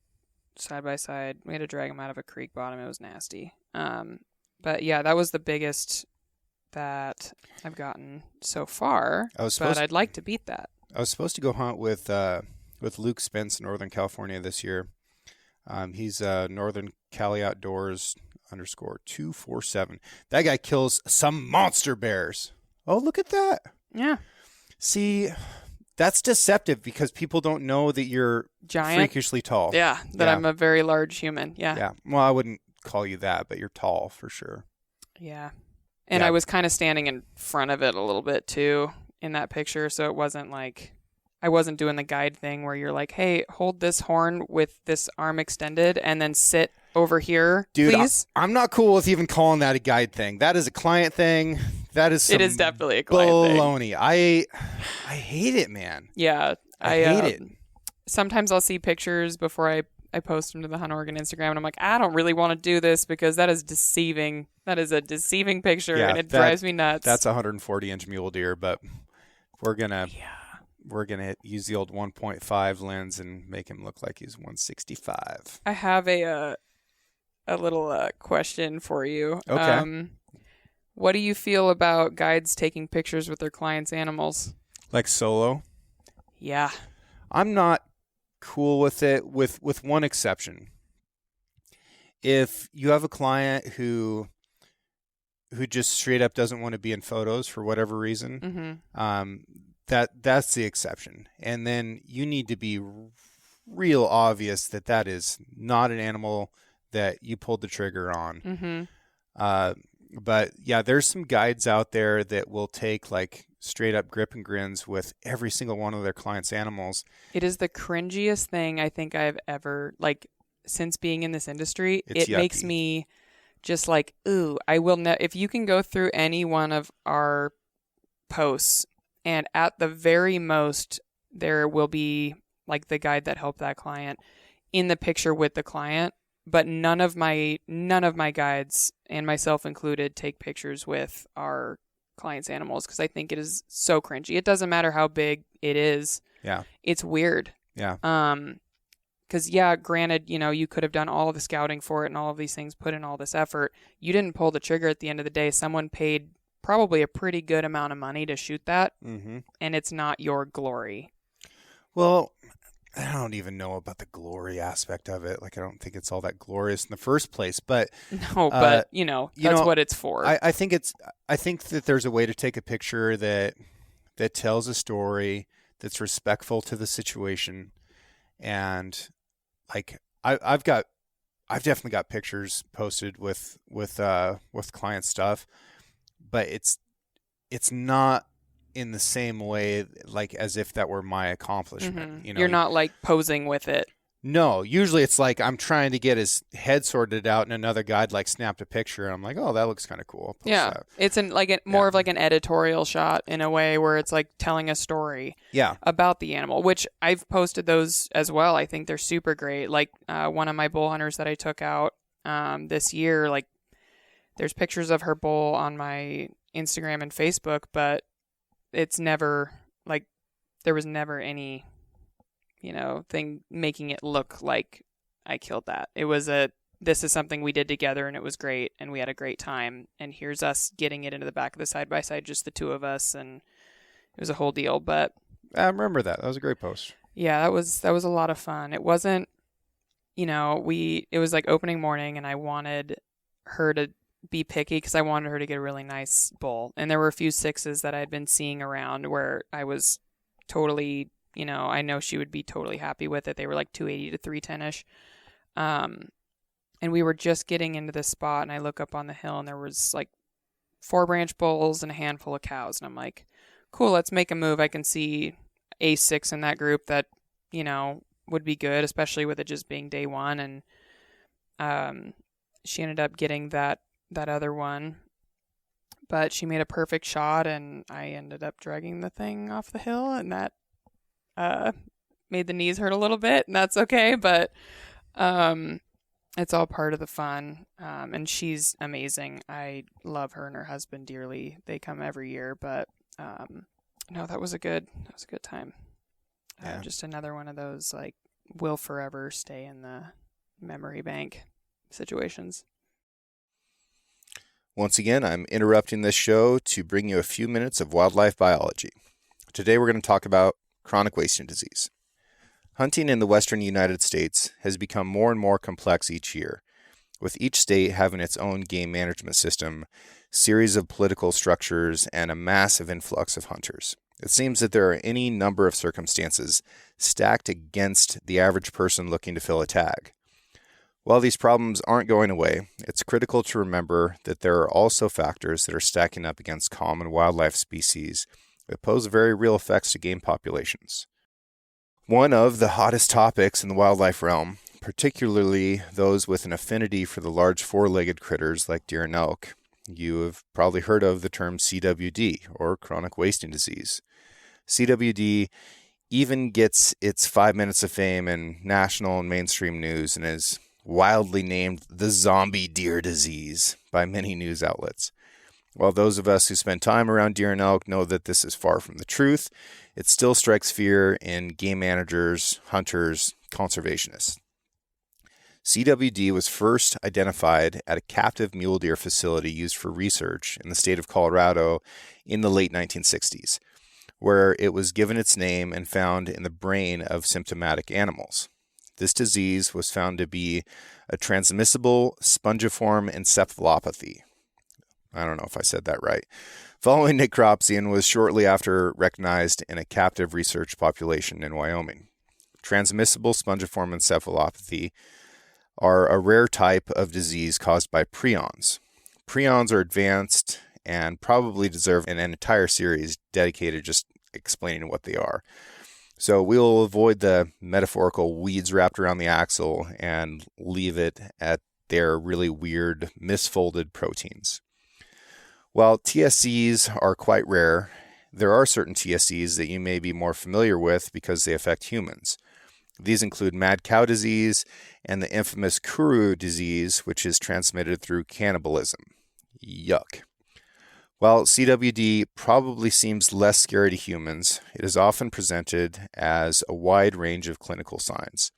side by side, we had to drag him out of a creek bottom. It was nasty. But yeah, that was the biggest that I've gotten so far. But I'd like to beat that. I was supposed to go hunt with Luke Spence in Northern California this year. He's Northern Cali Outdoors _247. That guy kills some monster bears. Oh, look at that. Yeah. See, that's deceptive because people don't know that you're giant, freakishly tall. Yeah, that I'm a very large human. Yeah. Yeah. Well, I wouldn't call you that, but you're tall for sure. Yeah. And I was kind of standing in front of it a little bit too in that picture, so it wasn't like I wasn't doing the guide thing where you're like, "Hey, hold this horn with this arm extended and then sit over here, dude, please." I'm not cool with even calling that a guide thing. That is a client thing. That is some it is definitely a client baloney. thing. I hate it, man. Yeah, I hate it. Sometimes I'll see pictures before I post them to the Hunt Oregon Instagram, and I'm like, I don't really want to do this because that is deceiving. That is a deceiving picture, and it drives me nuts. That's a 140-inch mule deer, but we're gonna use the old 1.5 lens and make him look like he's 165. I have a little question for you. Okay. What do you feel about guides taking pictures with their clients' animals? Like solo? Yeah. I'm not cool with it with one exception. If you have a client who just straight up doesn't want to be in photos for whatever reason, that's the exception. And then you need to be real obvious that is not an animal that you pulled the trigger on. But yeah, there's some guides out there that will take like straight up grip and grins with every single one of their clients' animals. It is the cringiest thing I think I've ever, like, since being in this industry. It's it yucky. Makes me just like, ooh, I will if you can go through any one of our posts and at the very most there will be like the guide that helped that client in the picture with the client, but none of my guides, and myself included, take pictures with our clients' animals because I think it is so cringy. It doesn't matter how big it is. Yeah. It's weird. Yeah. Because, yeah, granted, you know, you could have done all the scouting for it and all of these things, put in all this effort. You didn't pull the trigger at the end of the day. Someone paid probably a pretty good amount of money to shoot that, and it's not your glory. Well, I don't even know about the glory aspect of it. Like, I don't think it's all that glorious in the first place. But no, but that's what it's for. I think that there's a way to take a picture that tells a story that's respectful to the situation, and like I've definitely got pictures posted with client stuff, but it's not in the same way, like as if that were my accomplishment. You know, you're not like posing with it. No, usually it's like I'm trying to get his head sorted out, and another guide like snapped a picture, and I'm like, oh, that looks kind of cool. Yeah, that. It's more of like an editorial shot in a way where it's like telling a story. Yeah. About the animal, which I've posted those as well. I think they're super great. Like one of my bull hunters that I took out this year, like there's pictures of her bull on my Instagram and Facebook, but it's never like there was never any thing making it look like I killed that. It was this is something we did together and it was great and we had a great time, and here's us getting it into the back of the side by side, just the two of us, and it was a whole deal. But I remember that was a great post. Yeah, that was a lot of fun. It wasn't, it was like opening morning, and I wanted her to be picky because I wanted her to get a really nice bull, and there were a few sixes that I had been seeing around where I was totally, I know she would be totally happy with it. They were like 280 to 310-ish. And we were just getting into this spot, and I look up on the hill, and there was like 4 branch bulls and a handful of cows. And I'm like, cool, let's make a move. I can see A6 in that group that, would be good, especially with it just being day one. And she ended up getting that other one, but she made a perfect shot, and I ended up dragging the thing off the hill, and that made the knees hurt a little bit, and that's okay, but it's all part of the fun. And she's amazing. I love her and her husband dearly. They come every year, but no, that was a good time. Yeah. Just another one of those like will forever stay in the memory bank situations. Once again, I'm interrupting this show to bring you a few minutes of wildlife biology. Today we're going to talk about chronic wasting disease. Hunting in the western United States has become more and more complex each year, with each state having its own game management system, series of political structures, and a massive influx of hunters. It seems that there are any number of circumstances stacked against the average person looking to fill a tag. While these problems aren't going away, it's critical to remember that there are also factors that are stacking up against common wildlife species that pose very real effects to game populations. One of the hottest topics in the wildlife realm, particularly those with an affinity for the large four-legged critters like deer and elk, you have probably heard of the term CWD, or chronic wasting disease. CWD even gets its 5 minutes of fame in national and mainstream news and is wildly named the zombie deer disease by many news outlets. While those of us who spend time around deer and elk know that this is far from the truth, it still strikes fear in game managers, hunters, conservationists. CWD was first identified at a captive mule deer facility used for research in the state of Colorado in the late 1960s, where it was given its name and found in the brain of symptomatic animals. This disease was found to be a transmissible spongiform encephalopathy. I don't know if I said that right. Following necropsy, and was shortly after recognized in a captive research population in Wyoming. Transmissible spongiform encephalopathy are a rare type of disease caused by prions. Prions are advanced and probably deserve an entire series dedicated just explaining what they are. So we'll avoid the metaphorical weeds wrapped around the axle and leave it at their really weird misfolded proteins. While TSCs are quite rare, there are certain TSCs that you may be more familiar with because they affect humans. These include mad cow disease and the infamous Kuru disease, which is transmitted through cannibalism. Yuck. While CWD probably seems less scary to humans, it is often presented as a wide range of clinical signs.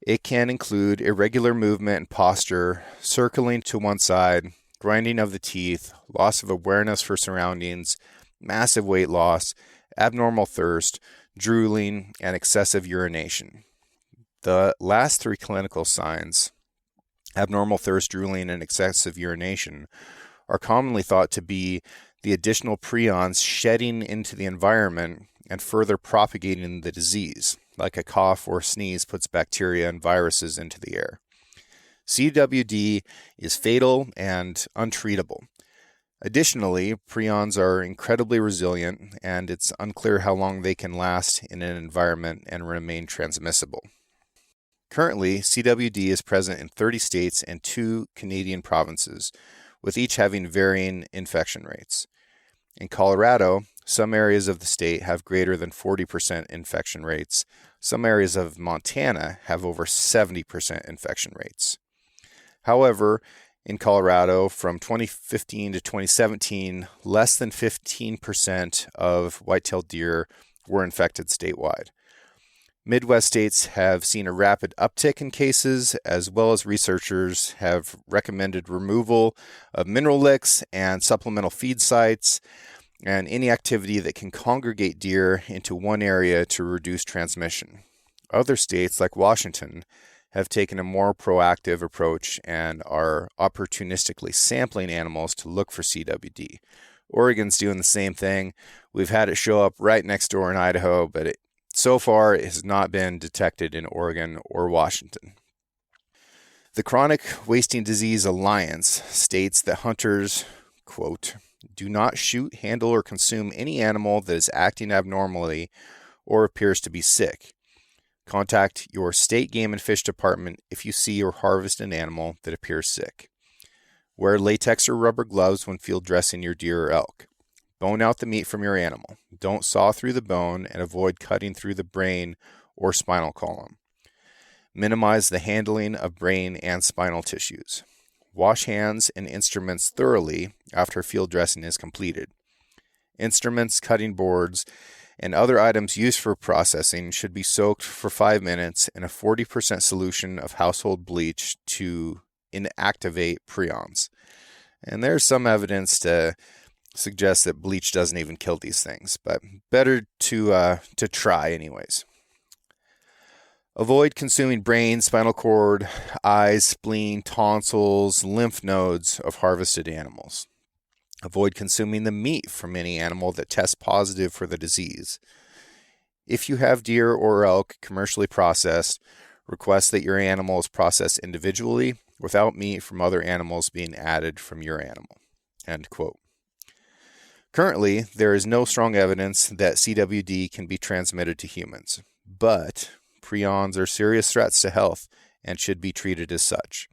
It can include irregular movement and posture, circling to one side, grinding of the teeth, loss of awareness for surroundings, massive weight loss, abnormal thirst, drooling, and excessive urination. The last three clinical signs, abnormal thirst, drooling, and excessive urination, are commonly thought to be the additional prions shedding into the environment and further propagating the disease, like a cough or sneeze puts bacteria and viruses into the air. CWD is fatal and untreatable. Additionally, prions are incredibly resilient, and it's unclear how long they can last in an environment and remain transmissible. Currently, CWD is present in 30 states and 2 Canadian provinces, with each having varying infection rates. In Colorado, some areas of the state have greater than 40% infection rates. Some areas of Montana have over 70% infection rates. However, in Colorado, from 2015 to 2017, less than 15% of white-tailed deer were infected statewide. Midwest states have seen a rapid uptick in cases, as well as researchers have recommended removal of mineral licks and supplemental feed sites, and any activity that can congregate deer into one area to reduce transmission. Other states, like Washington, have taken a more proactive approach and are opportunistically sampling animals to look for CWD. Oregon's doing the same thing. We've had it show up right next door in Idaho, but so far it has not been detected in Oregon or Washington. The Chronic Wasting Disease Alliance states that hunters, quote, do not shoot, handle, or consume any animal that is acting abnormally or appears to be sick. Contact your state game and fish department if you see or harvest an animal that appears sick. Wear latex or rubber gloves when field dressing your deer or elk. Bone out the meat from your animal. Don't saw through the bone and avoid cutting through the brain or spinal column. Minimize the handling of brain and spinal tissues. Wash hands and instruments thoroughly after field dressing is completed. Instruments, cutting boards, and other items used for processing should be soaked for 5 minutes in a 40% solution of household bleach to inactivate prions. And there's some evidence to suggest that bleach doesn't even kill these things, but better to try anyways. Avoid consuming brain, spinal cord, eyes, spleen, tonsils, lymph nodes of harvested animals. Avoid consuming the meat from any animal that tests positive for the disease. If you have deer or elk commercially processed, request that your animal is processed individually without meat from other animals being added from your animal. End quote. Currently, there is no strong evidence that CWD can be transmitted to humans, but prions are serious threats to health and should be treated as such.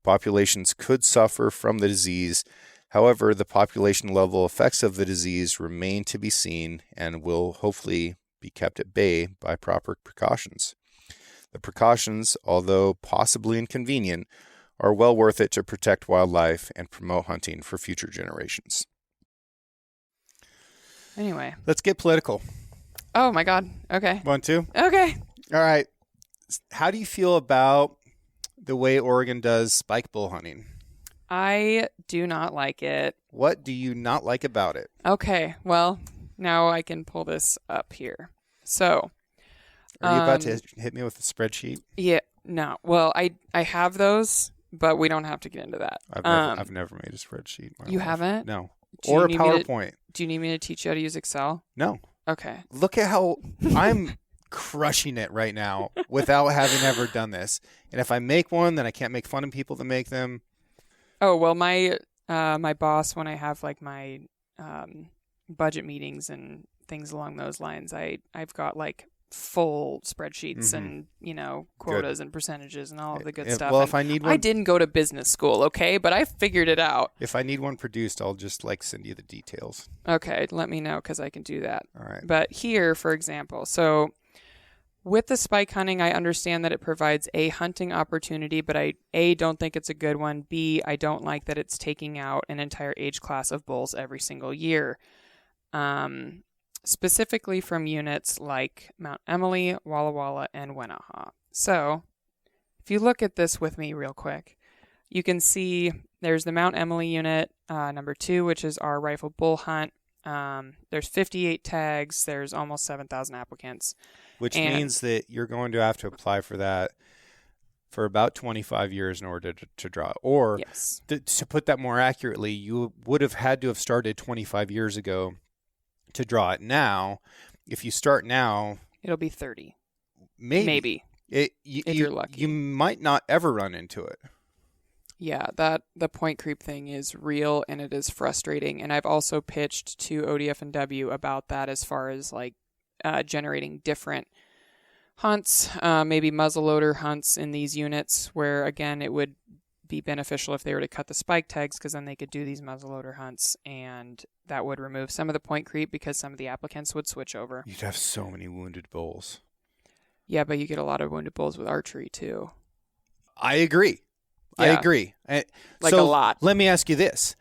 Populations could suffer from the disease. However, the population level effects of the disease remain to be seen and will hopefully be kept at bay by proper precautions. The precautions, although possibly inconvenient, are well worth it to protect wildlife and promote hunting for future generations. Anyway. Let's get political. Oh, my God. Okay. 1, 2. Okay. All right. How do you feel about the way Oregon does spike bull hunting? I do not like it. What do you not like about it? Okay. Well, now I can pull this up here. So. Are you about to hit me with a spreadsheet? Yeah. No. Well, I have those, but we don't have to get into that. I've never made a spreadsheet. You haven't? No. Or a PowerPoint. Do you need me to teach you how to use Excel? No. Okay. Look at how I'm crushing it right now without having ever done this. And if I make one, then I can't make fun of people that make them. Oh, well, my boss, when I have like my budget meetings and things along those lines, I've got like full spreadsheets and, quotas and percentages and all of the good stuff. Well, if I need one, I didn't go to business school, okay, but I figured it out. If I need one produced, I'll just send you the details. Okay, let me know because I can do that. All right. But here, for example, so with the spike hunting, I understand that it provides a hunting opportunity, but I, A, don't think it's a good one. B, I don't like that it's taking out an entire age class of bulls every single year. Specifically from units like Mount Emily, Walla Walla, and Wenaha. So, if you look at this with me real quick, you can see there's the Mount Emily unit, number 2, which is our rifle bull hunt. There's 58 tags. There's almost 7,000 applicants. Which means that you're going to have to apply for that for about 25 years in order to draw. Or, yes. To put that more accurately, you would have had to have started 25 years ago to draw it. Now, if you start now, it'll be 30. Maybe. If you're lucky. You might not ever run into it. Yeah, the point creep thing is real and it is frustrating. And I've also pitched to ODF and W about that as far as generating different hunts, maybe muzzleloader hunts in these units where, again, it would be beneficial if they were to cut the spike tags because then they could do these muzzleloader hunts and that would remove some of the point creep because some of the applicants would switch over. You'd have so many wounded bulls. Yeah, but you get a lot of wounded bulls with archery too. I agree. Yeah. I agree. A lot. Let me ask you this.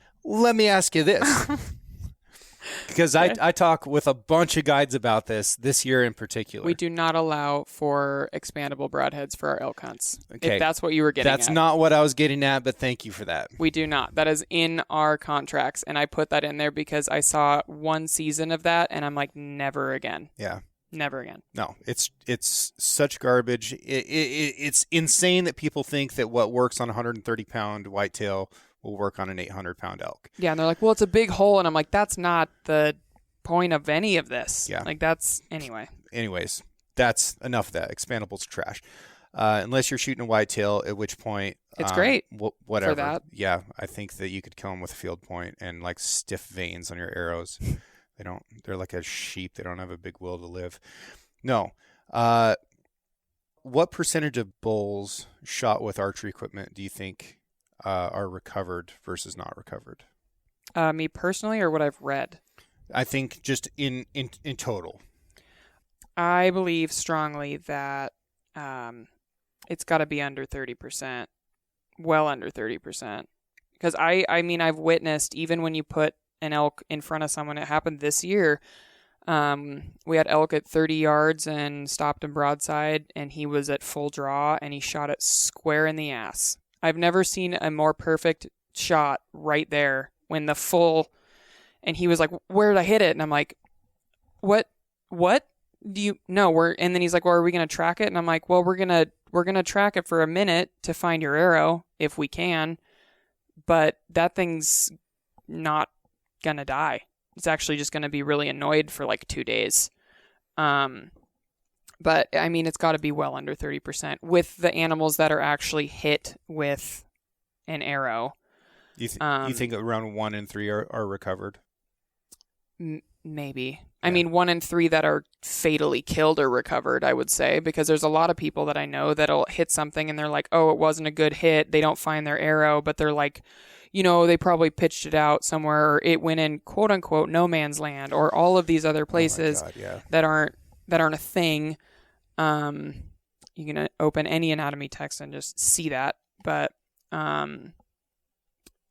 Because I talk with a bunch of guides about this year in particular. We do not allow for expandable broadheads for our elk hunts. Okay. If that's what you were getting at. That's not what I was getting at, but thank you for that. We do not. That is in our contracts, and I put that in there because I saw one season of that, and I'm like, never again. Yeah. Never again. No, it's such garbage. It's insane that people think that what works on a 130-pound whitetail will work on an 800-pound elk. Yeah, and they're like, well, it's a big hole. And I'm like, that's not the point of any of this. Yeah. Anyway. Anyways, that's enough of that. Expandables are trash. Unless you're shooting a whitetail, at which point... It's great whatever. for that. Yeah, I think that you could kill them with a field point and stiff veins on your arrows. They're like a sheep. They don't have a big will to live. No. What percentage of bulls shot with archery equipment do you think are recovered versus not recovered? Me personally, or what I've read? I think just in total. I believe strongly that it's got to be under 30%, well under 30%. Because I mean, I've witnessed, even when you put an elk in front of someone, it happened this year. We had elk at 30 yards and stopped him broadside, and he was at full draw, and he shot it square in the ass. I've never seen a more perfect shot right there when the full, and he was like, where did I hit it? And I'm like, what do you, no, and then he's like, well, are we going to track it? And I'm like, well, we're going to track it for a minute to find your arrow if we can, but that thing's not going to die. It's actually just going to be really annoyed for like 2 days. But I mean, it's got to be well under 30% with the animals that are actually hit with an arrow. You think around 1 in 3 are recovered? Maybe. Yeah. I Yeah. mean, 1 in 3 that are fatally killed or recovered, I would say, because there's a lot of people that I know that'll hit something and they're like, oh, it wasn't a good hit. They don't find their arrow, but they're like, you know, they probably pitched it out somewhere, or it went in quote unquote no man's land, or all of these other places that aren't a thing. You can open any anatomy text and just see that. But no,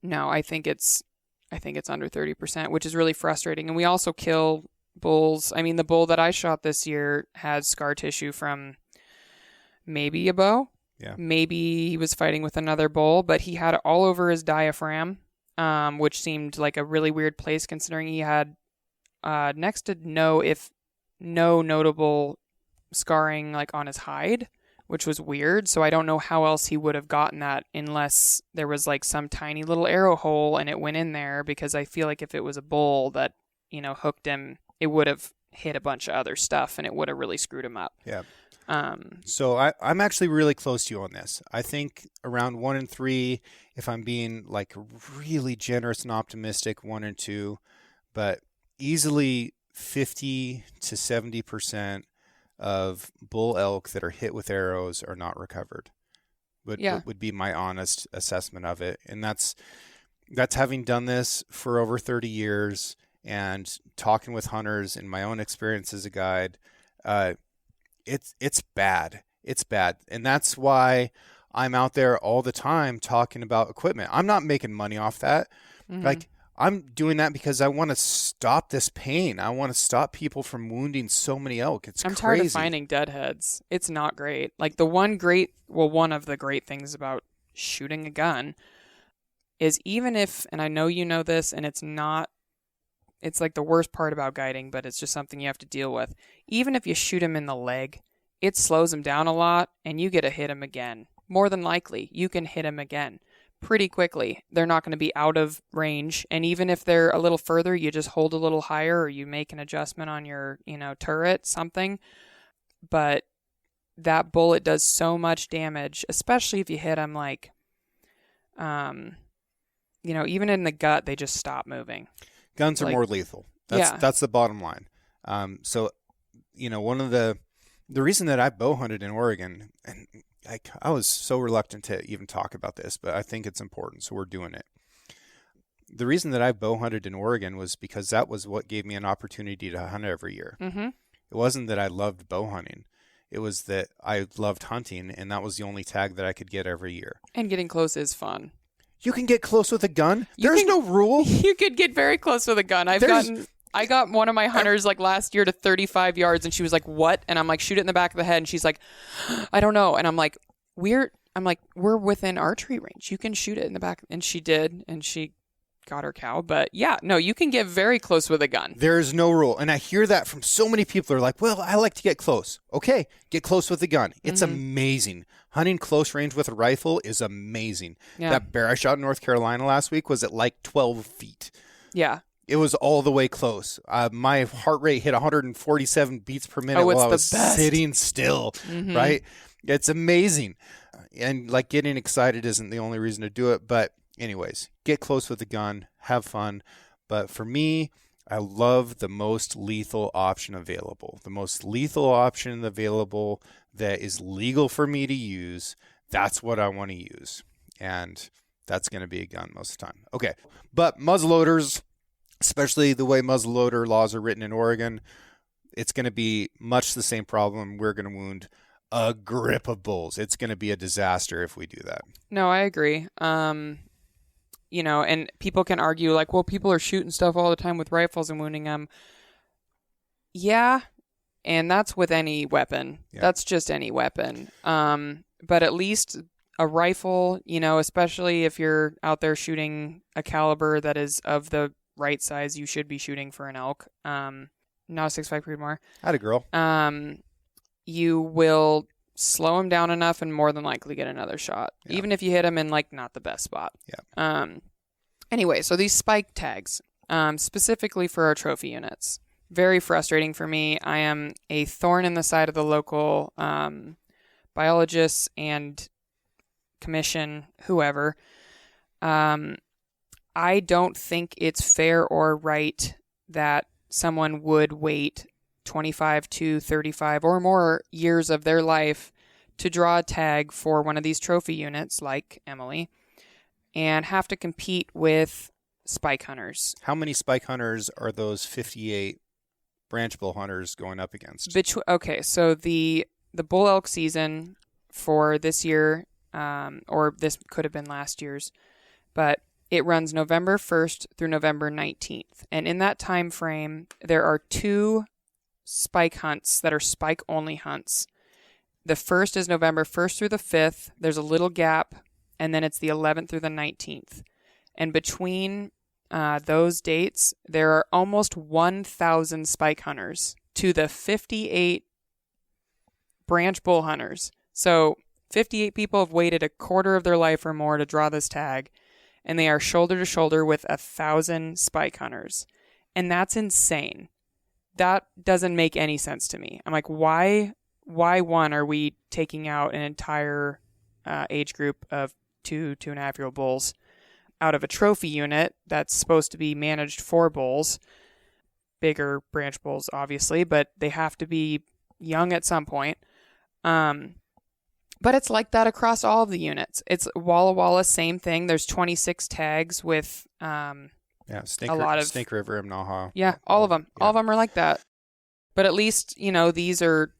I think it's under 30%, which is really frustrating. And we also kill bulls. I mean, the bull that I shot this year had scar tissue from maybe a bow. Yeah. Maybe he was fighting with another bull, but he had it all over his diaphragm, which seemed like a really weird place considering he had next to no notable scarring like on his hide, which was weird. So I don't know how else he would have gotten that unless there was like some tiny little arrow hole and it went in there, because I feel like if it was a bull that, you know, hooked him, it would have hit a bunch of other stuff and it would have really screwed him up. Yeah. So I'm actually really close to you on this. I think around 1 in 3, if I'm being like really generous and optimistic, 1 in 2, but easily 50 to 70% of bull elk that are hit with arrows are not recovered. Would be my honest assessment of it. And that's having done this for over 30 years and talking with hunters and my own experience as a guide. It's bad. It's bad. And that's why I'm out there all the time talking about equipment. I'm not making money off that. Mm-hmm. Like, I'm doing that because I want to stop this pain. I want to stop people from wounding so many elk. I'm crazy. Tired of finding deadheads. It's not great. Like one of the great things about shooting a gun is, even if, and I know you know this, and it's like the worst part about guiding, but it's just something you have to deal with. Even if you shoot him in the leg, it slows him down a lot and you get to hit him again. More than likely, you can hit him again pretty quickly. They're not going to be out of range. And even if they're a little further, you just hold a little higher, or you make an adjustment on your, turret, something. But that bullet does so much damage, especially if you hit them like, even in the gut, they just stop moving. Guns are more lethal. That's the bottom line. So, one of the reason that I bow hunted in Oregon, and I was so reluctant to even talk about this, but I think it's important, so we're doing it. The reason that I bow hunted in Oregon was because that was what gave me an opportunity to hunt every year. Mm-hmm. It wasn't that I loved bow hunting. It was that I loved hunting, and that was the only tag that I could get every year. And getting close is fun. You can get close with a gun? There's no rule. You could get very close with a gun. I got one of my hunters like last year to 35 yards, and she was like, what? And I'm like, shoot it in the back of the head. And she's like, I don't know. And I'm like, we're within archery range. You can shoot it in the back. And she did, and she got her cow. But yeah, no, you can get very close with a gun. There's no rule. And I hear that from so many people. They're like, well, I like to get close. Okay, get close with a gun. It's amazing. Hunting close range with a rifle is amazing. Yeah. That bear I shot in North Carolina last week was at like 12 feet. Yeah. It was all the way close. My heart rate hit 147 beats per minute while I was sitting still, right? It's amazing. And like, getting excited isn't the only reason to do it. But anyways, get close with the gun, have fun. But for me, I love the most lethal option available. The most lethal option available that is legal for me to use. That's what I want to use. And that's going to be a gun most of the time. Okay. But muzzleloaders, especially the way muzzleloader laws are written in Oregon, it's going to be much the same problem. We're going to wound a grip of bulls. It's going to be a disaster if we do that. No, I agree. And people can argue like, well, people are shooting stuff all the time with rifles and wounding them. Yeah, and that's with any weapon. Yeah. That's just any weapon. But at least a rifle, especially if you're out there shooting a caliber that is of the right size, you should be shooting for an elk. Not a 6.5 Creedmoor. Atta girl. You will slow him down enough and more than likely get another shot, even if you hit him in not the best spot. Yeah. Anyway, so these spike tags, specifically for our trophy units, very frustrating for me. I am a thorn in the side of the local biologists and commission, whoever. I don't think it's fair or right that someone would wait 25 to 35 or more years of their life to draw a tag for one of these trophy units like Emily and have to compete with spike hunters. How many spike hunters are those 58 branch bull hunters going up against? Okay, so the bull elk season for this year, or this could have been last year's, but it runs November 1st through November 19th. And in that time frame, there are 2 spike hunts that are spike-only hunts. The first is November 1st through the 5th. There's a little gap, and then it's the 11th through the 19th. And between those dates, there are almost 1,000 spike hunters to the 58 branch bull hunters. So 58 people have waited a quarter of their life or more to draw this tag, and they are shoulder to shoulder with 1,000 spike hunters. And that's insane. That doesn't make any sense to me. I'm like, why one are we taking out an entire age group of 2.5-year-old bulls out of a trophy unit that's supposed to be managed for bulls, bigger branch bulls, obviously, but they have to be young at some point. But it's like that across all of the units. It's Walla Walla, same thing. There's 26 tags with Snake River, Imnaha. Yeah, all of them. Yeah. All of them are like that. But at least, these are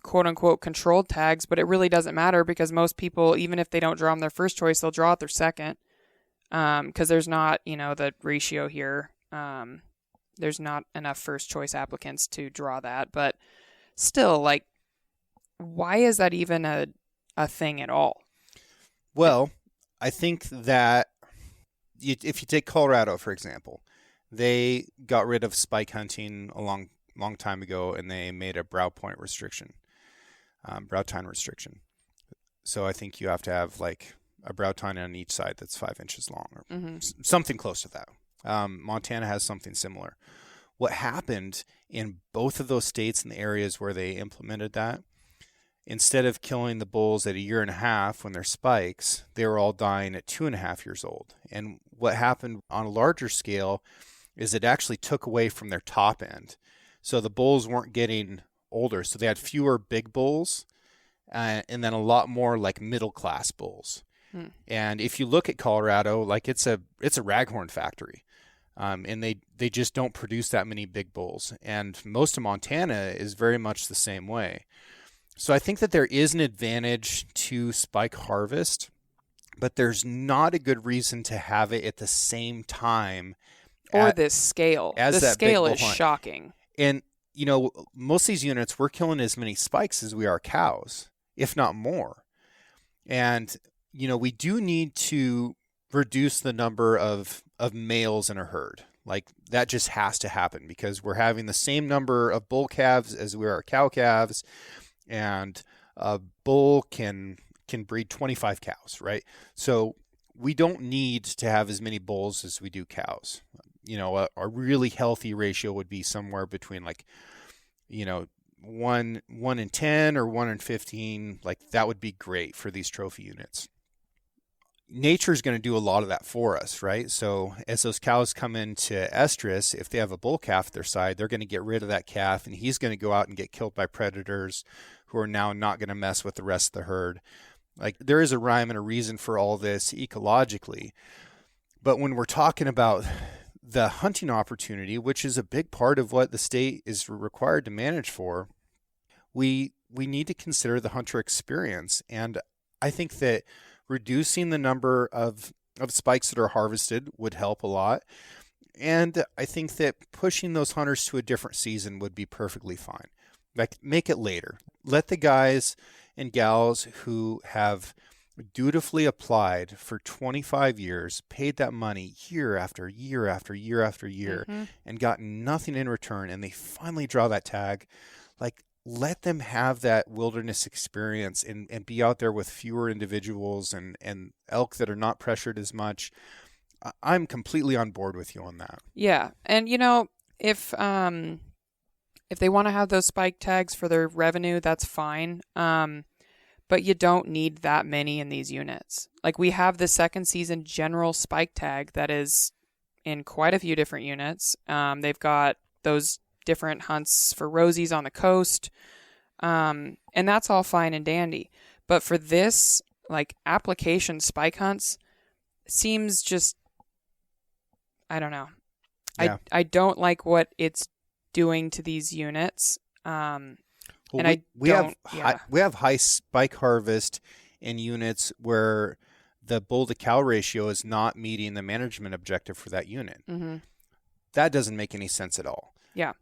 quote-unquote controlled tags, but it really doesn't matter because most people, even if they don't draw them their first choice, they'll draw it their second because there's not, the ratio here. There's not enough first choice applicants to draw that. But still, why is that even a thing at all? Well, I think that if you take Colorado, for example, they got rid of spike hunting a long time ago, and they made a brow tine restriction. So I think you have to have a brow tine on each side that's 5 inches long, or something close to that. Montana has something similar. What happened in both of those states and the areas where they implemented that, instead of killing the bulls at 1.5 years when they're spikes, they were all dying at 2.5 years old. And what happened on a larger scale is it actually took away from their top end. So the bulls weren't getting older. So they had fewer big bulls and then a lot more middle-class bulls. And if you look at Colorado, it's a raghorn factory. And they just don't produce that many big bulls. And most of Montana is very much the same way. So I think that there is an advantage to spike harvest, but there's not a good reason to have it at the same time. Or this scale. The scale is shocking. And, most of these units, we're killing as many spikes as we are cows, if not more. And, we do need to reduce the number of males in a herd. That just has to happen because we're having the same number of bull calves as we are cow calves. And a bull can breed 25 cows, right? So we don't need to have as many bulls as we do cows. A really healthy ratio would be somewhere between 1 in 10 or 1 in 15. That would be great for these trophy units. nature's going to do a lot of that for us, right? So as those cows come into estrus, if they have a bull calf at their side, they're going to get rid of that calf, and he's going to go out and get killed by predators who are now not going to mess with the rest of the herd. Like, there is a rhyme and a reason for all this ecologically. But when we're talking about the hunting opportunity, which is a big part of what the state is required to manage for, we need to consider the hunter experience. And I think that reducing the number of spikes that are harvested would help a lot. And I think that pushing those hunters to a different season would be perfectly fine. Like, make it later. Let the guys and gals who have dutifully applied for 25 years, paid that money year after year after year after year, and gotten nothing in return, and they finally draw that tag. Like, let them have that wilderness experience and be out there with fewer individuals and elk that are not pressured as much. I'm completely on board with you on that. Yeah. And, if they want to have those spike tags for their revenue, that's fine. But you don't need that many in these units. Like, we have the second season general spike tag that is in quite a few different units. They've got those different hunts for rosies on the coast. And that's all fine and dandy. But for this, like, application spike hunts seems just, I don't know. Yeah. I don't like what it's doing to these units. Well, and we have high spike harvest in units where the bull to cow ratio is not meeting the management objective for that unit. Mm-hmm. That doesn't make any sense at all. Yeah.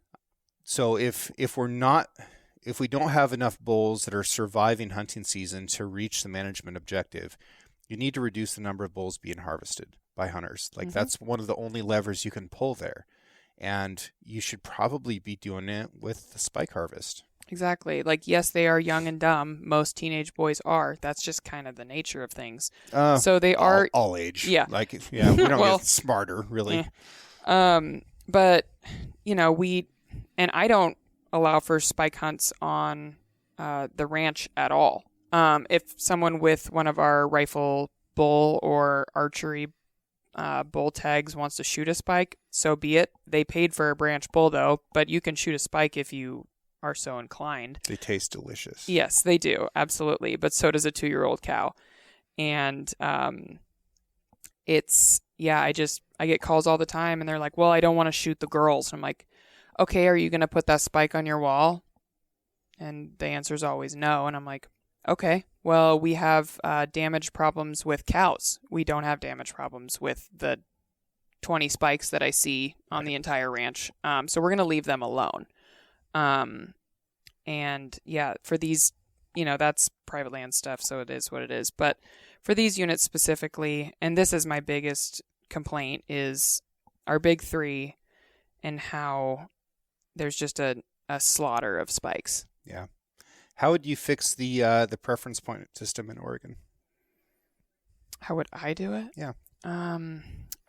So if we don't have enough bulls that are surviving hunting season to reach the management objective, you need to reduce the number of bulls being harvested by hunters. Like, that's one of the only levers you can pull there. And you should probably be doing it with the spike harvest. Exactly. Like, yes, they are young and dumb. Most teenage boys are. That's just kind of the nature of things. So they are all age. Yeah. Like, yeah, we don't get smarter, really. But, I don't allow for spike hunts on the ranch at all. If someone with one of our rifle bull or archery bull tags wants to shoot a spike, so be it. They paid for a branch bull, though, but you can shoot a spike if you are so inclined. They taste delicious. Yes, they do. Absolutely. But so does a 2-year-old cow. And I get calls all the time, and they're like, well, I don't want to shoot the girls. And I'm like, okay, are you going to put that spike on your wall? And the answer is always no. And I'm like, okay, well, we have damage problems with cows. We don't have damage problems with the 20 spikes that I see on the entire ranch. So we're going to leave them alone. And yeah, for these, that's private land stuff, so it is what it is. But for these units specifically, and this is my biggest complaint, is our big three and how there's just a slaughter of spikes. Yeah. How would you fix the preference point system in Oregon? How would I do it? Yeah.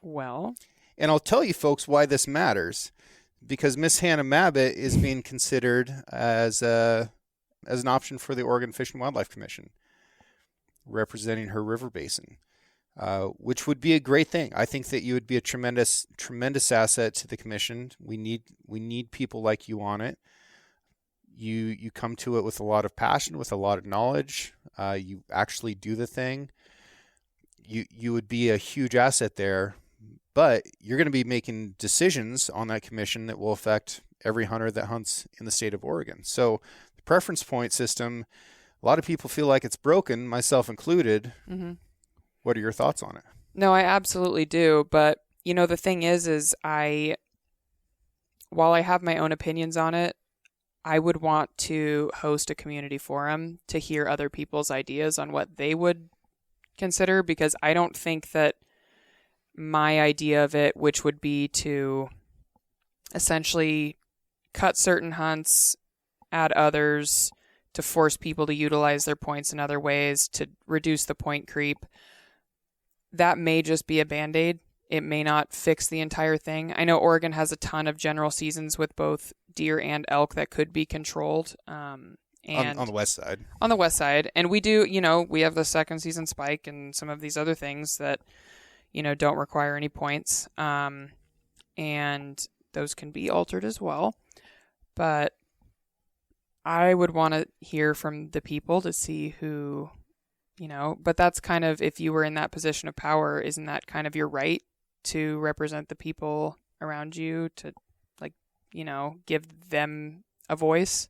Well. And I'll tell you folks why this matters. Because Miss Hannah Mabbot is being considered as an option for the Oregon Fish and Wildlife Commission, representing her river basin, which would be a great thing. I think that you would be a tremendous asset to the commission. We need people like you on it. You come to it with a lot of passion, with a lot of knowledge. You actually do the thing. You would be a huge asset there. But you're going to be making decisions on that commission that will affect every hunter that hunts in the state of Oregon. So the preference point system, a lot of people feel like it's broken, myself included. Mm-hmm. What are your thoughts on it? No, I absolutely do. But, the thing is while I have my own opinions on it, I would want to host a community forum to hear other people's ideas on what they would consider, because I don't think that my idea of it, which would be to essentially cut certain hunts, add others, to force people to utilize their points in other ways, to reduce the point creep, that may just be a Band-Aid. It may not fix the entire thing. I know Oregon has a ton of general seasons with both deer and elk that could be controlled. And on the west side. On the west side. And we do, we have the second season spike and some of these other things that, don't require any points. And those can be altered as well. But I would want to hear from the people to see who, but that's kind of, if you were in that position of power, isn't that kind of your right to represent the people around you, to give them a voice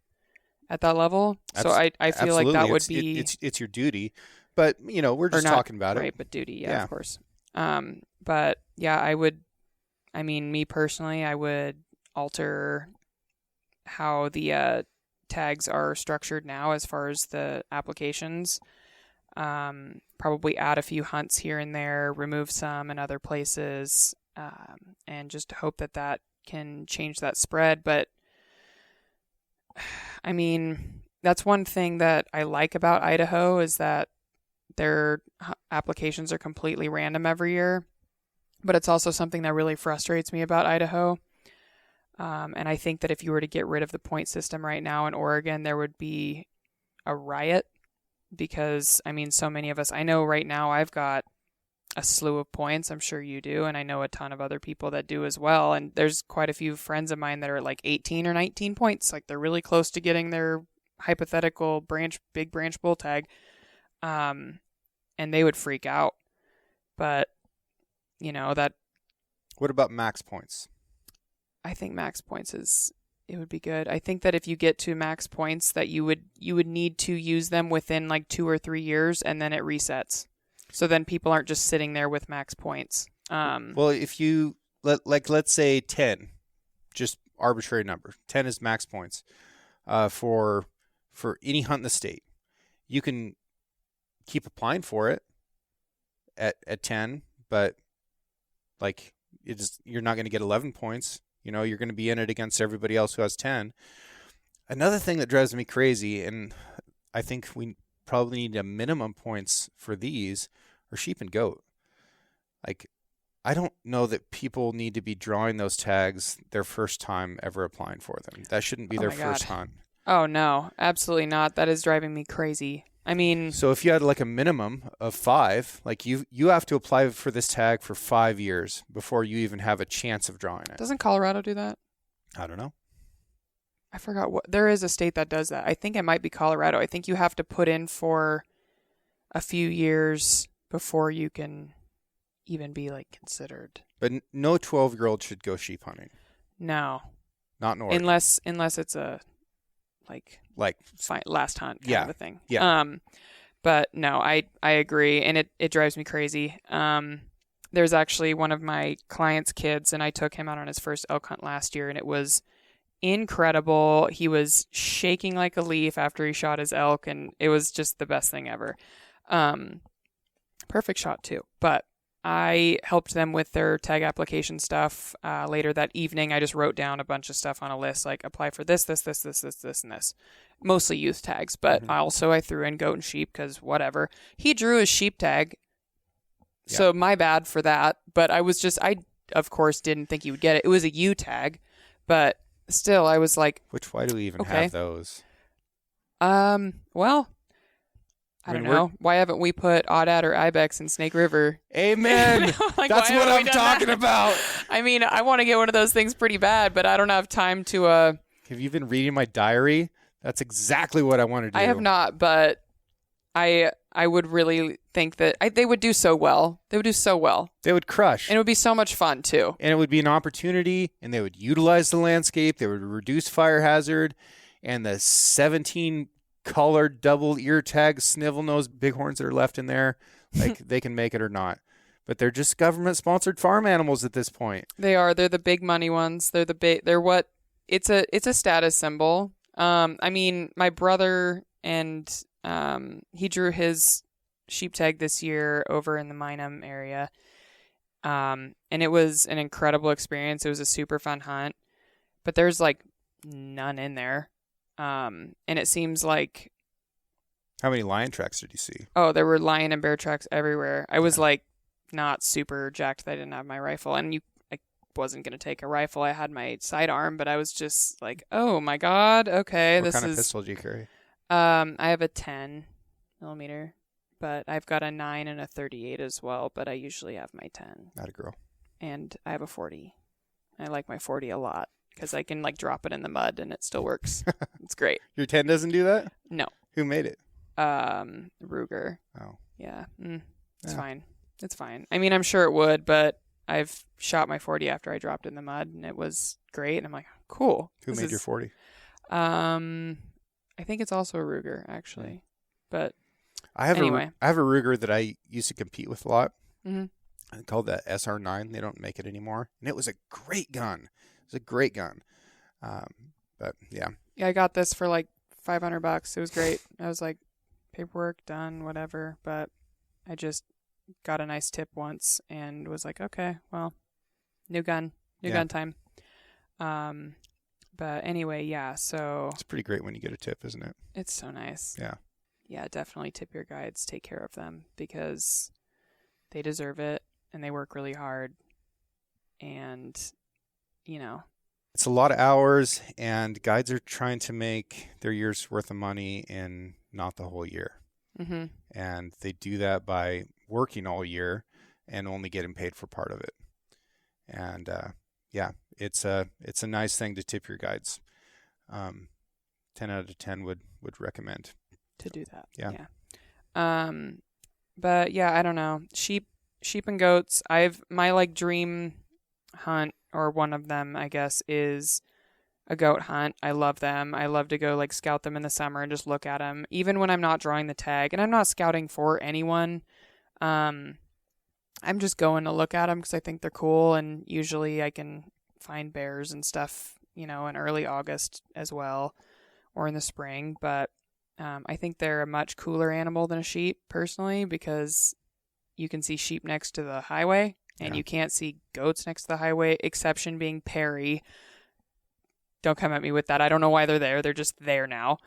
at that level? So I feel like that would be... It's your duty, but, we're just talking about it. Right, but duty, yeah, of course. But, yeah, me personally, I would alter how the tags are structured now as far as the applications. Probably add a few hunts here and there, remove some in other places, and just hope that can change that spread. But that's one thing that I like about Idaho, is that their applications are completely random every year. But it's also something that really frustrates me about Idaho. And I think that if you were to get rid of the point system right now in Oregon, there would be a riot, because, so many of us, I know right now I've got a slew of points. I'm sure you do. And I know a ton of other people that do as well. And there's quite a few friends of mine that are like 18 or 19 points. Like, they're really close to getting their hypothetical big branch bull tag. And they would freak out. But, that... What about max points? I think max points it would be good. I think that if you get to max points, that you would need to use them within like 2 or 3 years, and then it resets. So then people aren't just sitting there with max points. Well, if you let's say 10, just arbitrary number, 10 is max points for any hunt in the state. You can keep applying for it at 10, but you're not going to get 11 points. You're going to be in it against everybody else who has 10. Another thing that drives me crazy, and I think we probably need a minimum points for these, are sheep and goat. I don't know that people need to be drawing those tags their first time ever applying for them. That shouldn't be their first hunt. Oh, no, absolutely not. That is driving me crazy. So if you had a minimum of 5, you have to apply for this tag for 5 years before you even have a chance of drawing it. Doesn't Colorado do that? I don't know. I forgot there is a state that does that. I think it might be Colorado. I think you have to put in for a few years before you can even be considered. But no 12-year-old should go sheep hunting. No. Not in Oregon. Unless it's a last hunt kind of a thing. Yeah. But no, I agree, and it drives me crazy. There's actually one of my clients' kids, and I took him out on his first elk hunt last year, and it was incredible. He was shaking like a leaf after he shot his elk, and it was just the best thing ever. Perfect shot too. But I helped them with their tag application stuff. Later that evening, I just wrote down a bunch of stuff on a list, apply for this, and this. Mostly youth tags, but I threw in goat and sheep because whatever. He drew his sheep tag, so my bad for that. But I of course didn't think he would get it. It was a U tag, but still, I was like, why do we even have those? Well, I don't know. Why haven't we put Aoudad or Ibex in Snake River? Amen. That's what I'm talking about. I want to get one of those things pretty bad, but I don't have time to... Have you been reading my diary? That's exactly what I want to do. I have not, but I would really think that they would do so well. They would do so well. They would crush. And it would be so much fun, too. And it would be an opportunity, and they would utilize the landscape. They would reduce fire hazard, and the 17 colored double ear tag snivel nose bighorns that are left in there, they can make it or not. But they're just government sponsored farm animals at this point. They are. They're the big money ones. They're what it's a status symbol. My brother and he drew his sheep tag this year over in the Minam area. And it was an incredible experience. It was a super fun hunt, but there's none in there. And it seems like... How many lion tracks did you see? Oh, there were lion and bear tracks everywhere. I was not super jacked that I didn't have my rifle, and I wasn't going to take a rifle. I had my sidearm, but I was just like, oh my God, okay. What kind of pistol did you carry? I have a 10 millimeter, but I've got a 9 and a 38 as well, but I usually have my 10. Not a girl. And I have a 40. I like my 40 a lot because I can like drop it in the mud and it still works. It's great. Your 10 doesn't do that? No. Who made it? Ruger. Oh. Yeah. It's fine. It's fine. I mean, I'm sure it would, but I've shot my 40 after I dropped it in the mud and it was great. And I'm like, cool. Who made your 40? I think it's also a Ruger actually, but I have anyway. I have a Ruger that I used to compete with a lot. Mm-hmm. I called that SR9. They don't make it anymore, and it was a great gun. It was a great gun. But yeah. Yeah, I got this for like $500. It was great. I was like, paperwork done, whatever. But I just got a nice tip once and was like, okay, well, new gun time. But anyway, yeah. So it's pretty great when you get a tip, isn't it? It's so nice. Yeah. Yeah, definitely tip your guides. Take care of them because they deserve it and they work really hard. And, you know. It's a lot of hours, and guides are trying to make their year's worth of money in not the whole year. Mm-hmm. And they do that by working all year and only getting paid for part of it. And, yeah, it's a nice thing to tip your guides. 10 out of 10 would recommend. To do that. Yeah. But yeah, I don't know. Sheep and goats. My like dream hunt, or one of them, I guess, is a goat hunt. I love them. I love to go like scout them in the summer and just look at them, even when I'm not drawing the tag. And I'm not scouting for anyone. I'm just going to look at them because I think they're cool, and usually I can find bears and stuff, in early August as well, or in the spring. But I think they're a much cooler animal than a sheep, personally, because you can see sheep next to the highway, and you can't see goats next to the highway, exception being Perry. Don't come at me with that. I don't know why they're there. They're just there now.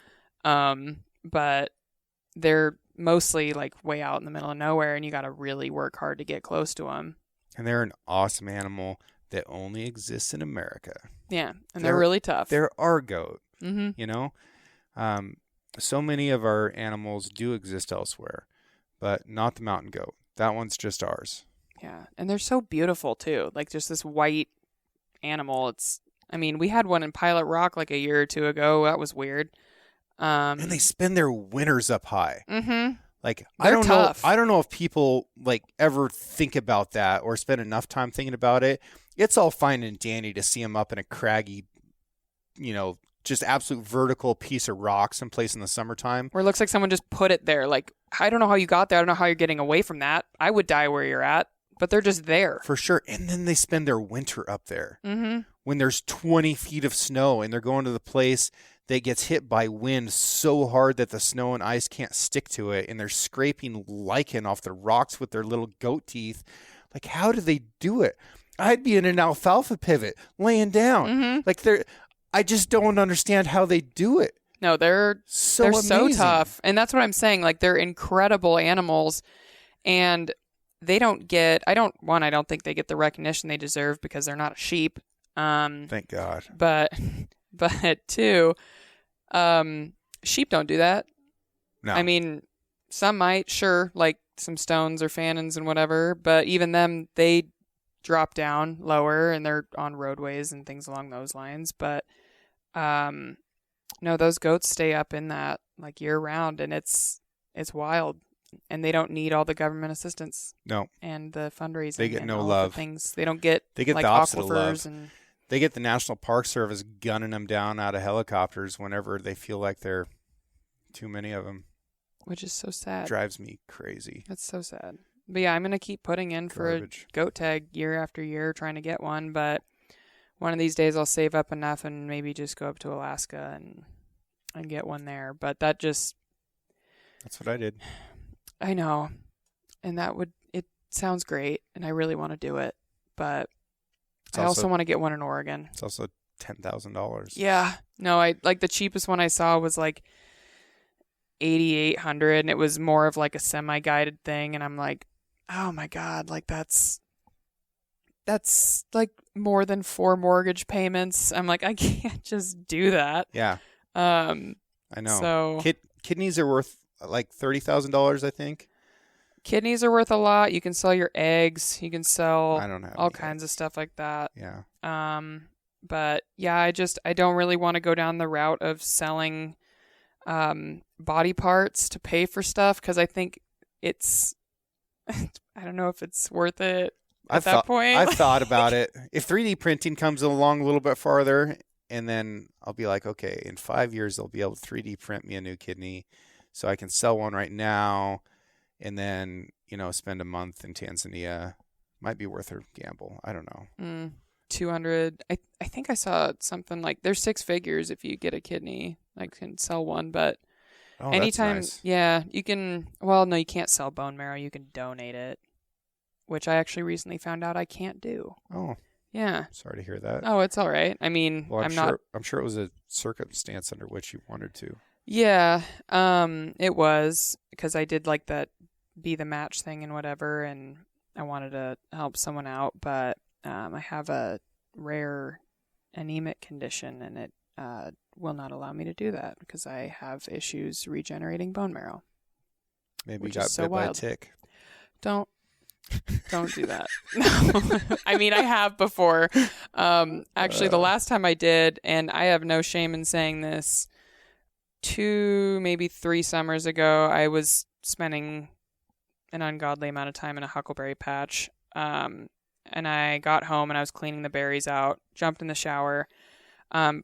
But they're mostly like way out in the middle of nowhere, and you got to really work hard to get close to them. And they're an awesome animal that only exists in America. Yeah, and they're really tough. They're our goat, Mm-hmm. So many of our animals do exist elsewhere, but not the mountain goat. That one's just ours. Yeah, and they're so beautiful, too. Like, just this white animal. We had one in Pilot Rock like a year or two ago. That was weird. And they spend their winters up high. Mm-hmm. Like, they're tough. I don't know if people, like, ever think about that or spend enough time thinking about it. It's all fine and dandy to see them up in a craggy, just absolute vertical piece of rock someplace in the summertime. Where it looks like someone just put it there. Like, I don't know how you got there. I don't know how you're getting away from that. I would die where you're at, but they're just there. For sure. And then they spend their winter up there. Mm-hmm. When there's 20 feet of snow and they're going to the place that gets hit by wind so hard that the snow and ice can't stick to it, and they're scraping lichen off the rocks with their little goat teeth. Like, how do they do it? I'd be in an alfalfa pivot laying down. Mm-hmm. Like, I just don't understand how they do it. No, they're so tough. And that's what I'm saying. Like, they're incredible animals, and they don't I don't think they get the recognition they deserve because they're not a sheep. Thank God. But two, sheep don't do that. No. Some might, sure, like some stones or fannons and whatever, but even them, they drop down lower and they're on roadways and things along those lines. But no, those goats stay up in that like year round, and it's wild. And they don't need all the government assistance. No. And the fundraising. They get and no all love. The things. They don't get. They get like the opposite of aquifers love. They get the National Park Service gunning them down out of helicopters whenever they feel like there are too many of them. Which is so sad. Drives me crazy. That's so sad. But yeah, I'm going to keep putting in Garbage. for a goat tag year after year, trying to get one. But one of these days I'll save up enough and maybe just go up to Alaska and get one there. But that's what I did. I know. And it sounds great, and I really want to do it. But I also want to get one in Oregon. It's also $10,000. Yeah. No, the cheapest one I saw was like $8,800, and it was more of like a semi-guided thing, and I'm like, oh my God, like that's like more than 4 mortgage payments. I'm like, I can't just do that. Yeah. I know. So kidneys are worth like $30,000, I think. Kidneys are worth a lot. You can sell your eggs. You can sell I don't have all any kinds of eggs. stuff like that. Yeah. But yeah, I don't really want to go down the route of selling body parts to pay for stuff, because I think it's I don't know if it's worth it at that point. I've thought about it. If 3D printing comes along a little bit farther, and then I'll be like, okay, in 5 years they'll be able to 3D print me a new kidney, so I can sell one right now, and then spend a month in Tanzania. Might be worth a gamble. I don't know. 200. I think I saw something like there's 6 figures if you get a kidney. I can sell one, but anytime, that's nice. yeah, you can. Well, no, you can't sell bone marrow. You can donate it, which I actually recently found out I can't do. Oh, yeah. Sorry to hear that. Oh, it's all right. I mean, Well, not. I'm sure it was a circumstance under which you wanted to. Yeah. It was because I did like that be the match thing and whatever, and I wanted to help someone out, but I have a rare anemic condition, and it will not allow me to do that because I have issues regenerating bone marrow. Maybe you which got is so bit by a wild. tick. Don't do that. No. I mean, I have before. Actually, the last time I did, and I have no shame in saying this, 2, maybe 3 summers ago, I was spending an ungodly amount of time in a huckleberry patch. And I got home and I was cleaning the berries out, jumped in the shower.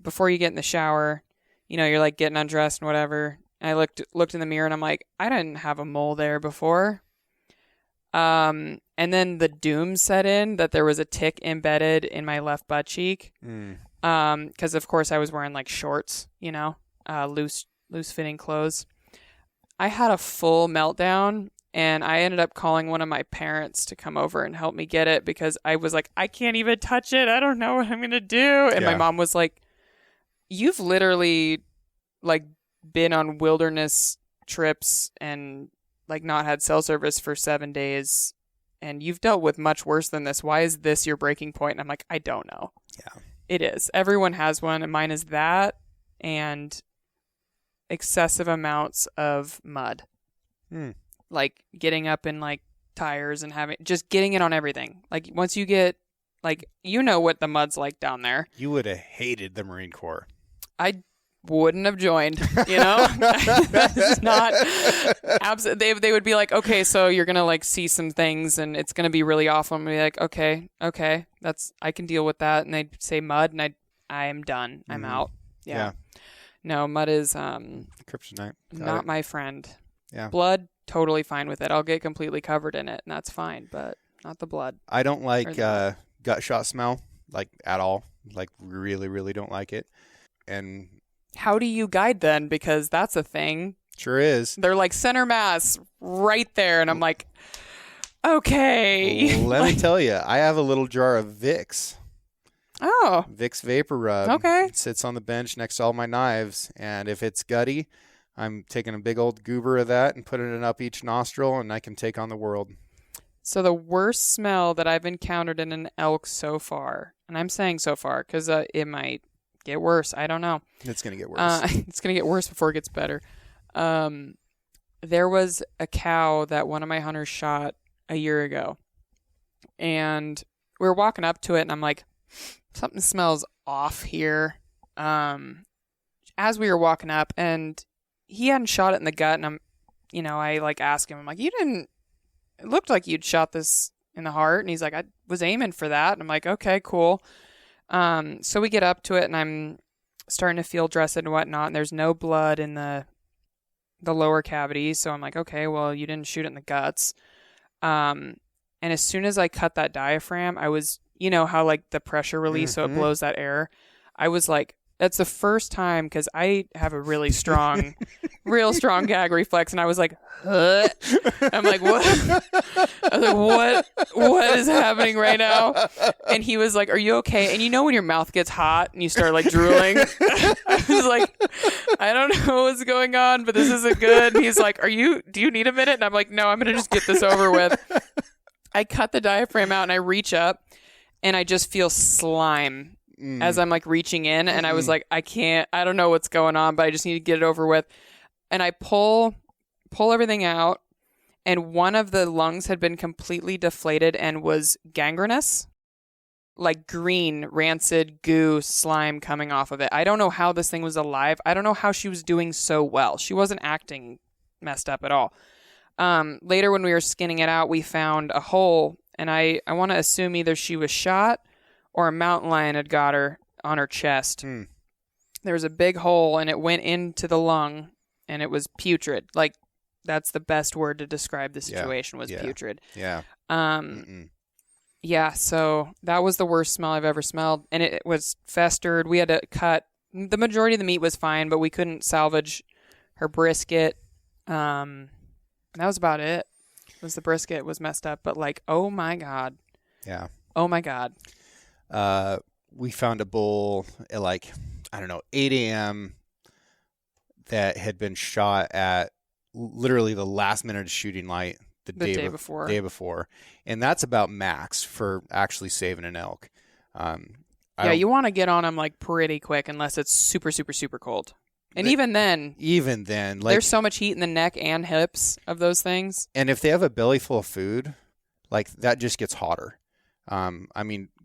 Before you get in the shower, you're like getting undressed and whatever. And I looked in the mirror and I'm like, I didn't have a mole there before. And then the doom set in that there was a tick embedded in my left butt cheek. Because of course I was wearing like shorts, loose fitting clothes. I had a full meltdown. And I ended up calling one of my parents to come over and help me get it because I was like, I can't even touch it. I don't know what I'm going to do. And my mom was like, you've literally like been on wilderness trips and like not had cell service for 7 days. And you've dealt with much worse than this. Why is this your breaking point? And I'm like, I don't know. Yeah. It is. Everyone has one. And mine is that and excessive amounts of mud. Like getting up in like tires and just getting it on everything. Like once you get like, what the mud's like down there. You would have hated the Marine Corps. I wouldn't have joined, That's not absolutely. They would be like, okay, so you're going to like see some things and it's going to be really awful. I'm going to be like, okay, I can deal with that. And they'd say mud and I am done. I'm out. Yeah. No, mud is, kryptonite. Not my friend. Yeah. Blood, totally fine with it. I'll get completely covered in it, and that's fine, but not the blood. I don't like gut shot smell, like at all. Like really, really don't like it. And how do you guide then? Because that's a thing. Sure is. They're like center mass right there, and I'm like, okay. Let me tell you, I have a little jar of Vicks. Oh. Vicks Vapor Rub. Okay. It sits on the bench next to all my knives, and if it's gutty, I'm taking a big old goober of that and putting it up each nostril, and I can take on the world. So the worst smell that I've encountered in an elk so far, and I'm saying so far because it might get worse. I don't know. It's going to get worse. It's going to get worse before it gets better. There was a cow that one of my hunters shot a year ago, and we were walking up to it, and I'm like, something smells off here. As we were walking up, and he hadn't shot it in the gut, and I like asked him, I'm like, it looked like you'd shot this in the heart. And he's like, I was aiming for that. And I'm like, okay, cool. So we get up to it and I'm starting to field dress it and whatnot. And there's no blood in the lower cavity. So I'm like, okay, well, you didn't shoot it in the guts. And as soon as I cut that diaphragm, I was, how like the pressure release, so it blows that air. I was like, that's the first time, because I have a really strong, real strong gag reflex, and I was like, huh? I'm like, what? I was like, what is happening right now? And he was like, are you okay? And when your mouth gets hot and you start like drooling? I was like, I don't know what's going on, but this isn't good. And he's like, do you need a minute? And I'm like, no, I'm going to just get this over with. I cut the diaphragm out and I reach up and I just feel slime as I'm like reaching in, and I was like, I don't know what's going on, but I just need to get it over with. and I pull everything out, and one of the lungs had been completely deflated and was gangrenous, like green, rancid goo slime coming off of it. I don't know how this thing was alive. I don't know how she was doing so well. She wasn't acting messed up at all. Later when we were skinning it out, we found a hole, and I want to assume either she was shot or a mountain lion had got her on her chest. There was a big hole, and it went into the lung, and it was putrid. Like, that's the best word to describe the situation was putrid. Yeah. Yeah, so that was the worst smell I've ever smelled, and it was festered. We had to cut. The majority of the meat was fine, but we couldn't salvage her brisket. That was about it. The brisket was messed up, but like, oh my God. Yeah. Oh my God. We found a bull at 8 a.m. that had been shot at literally the last minute of shooting light the day before. And that's about max for actually saving an elk. You want to get on them like pretty quick unless it's super, super, super cold. And even then, like, there's so much heat in the neck and hips of those things. And if they have a belly full of food, like, that just gets hotter.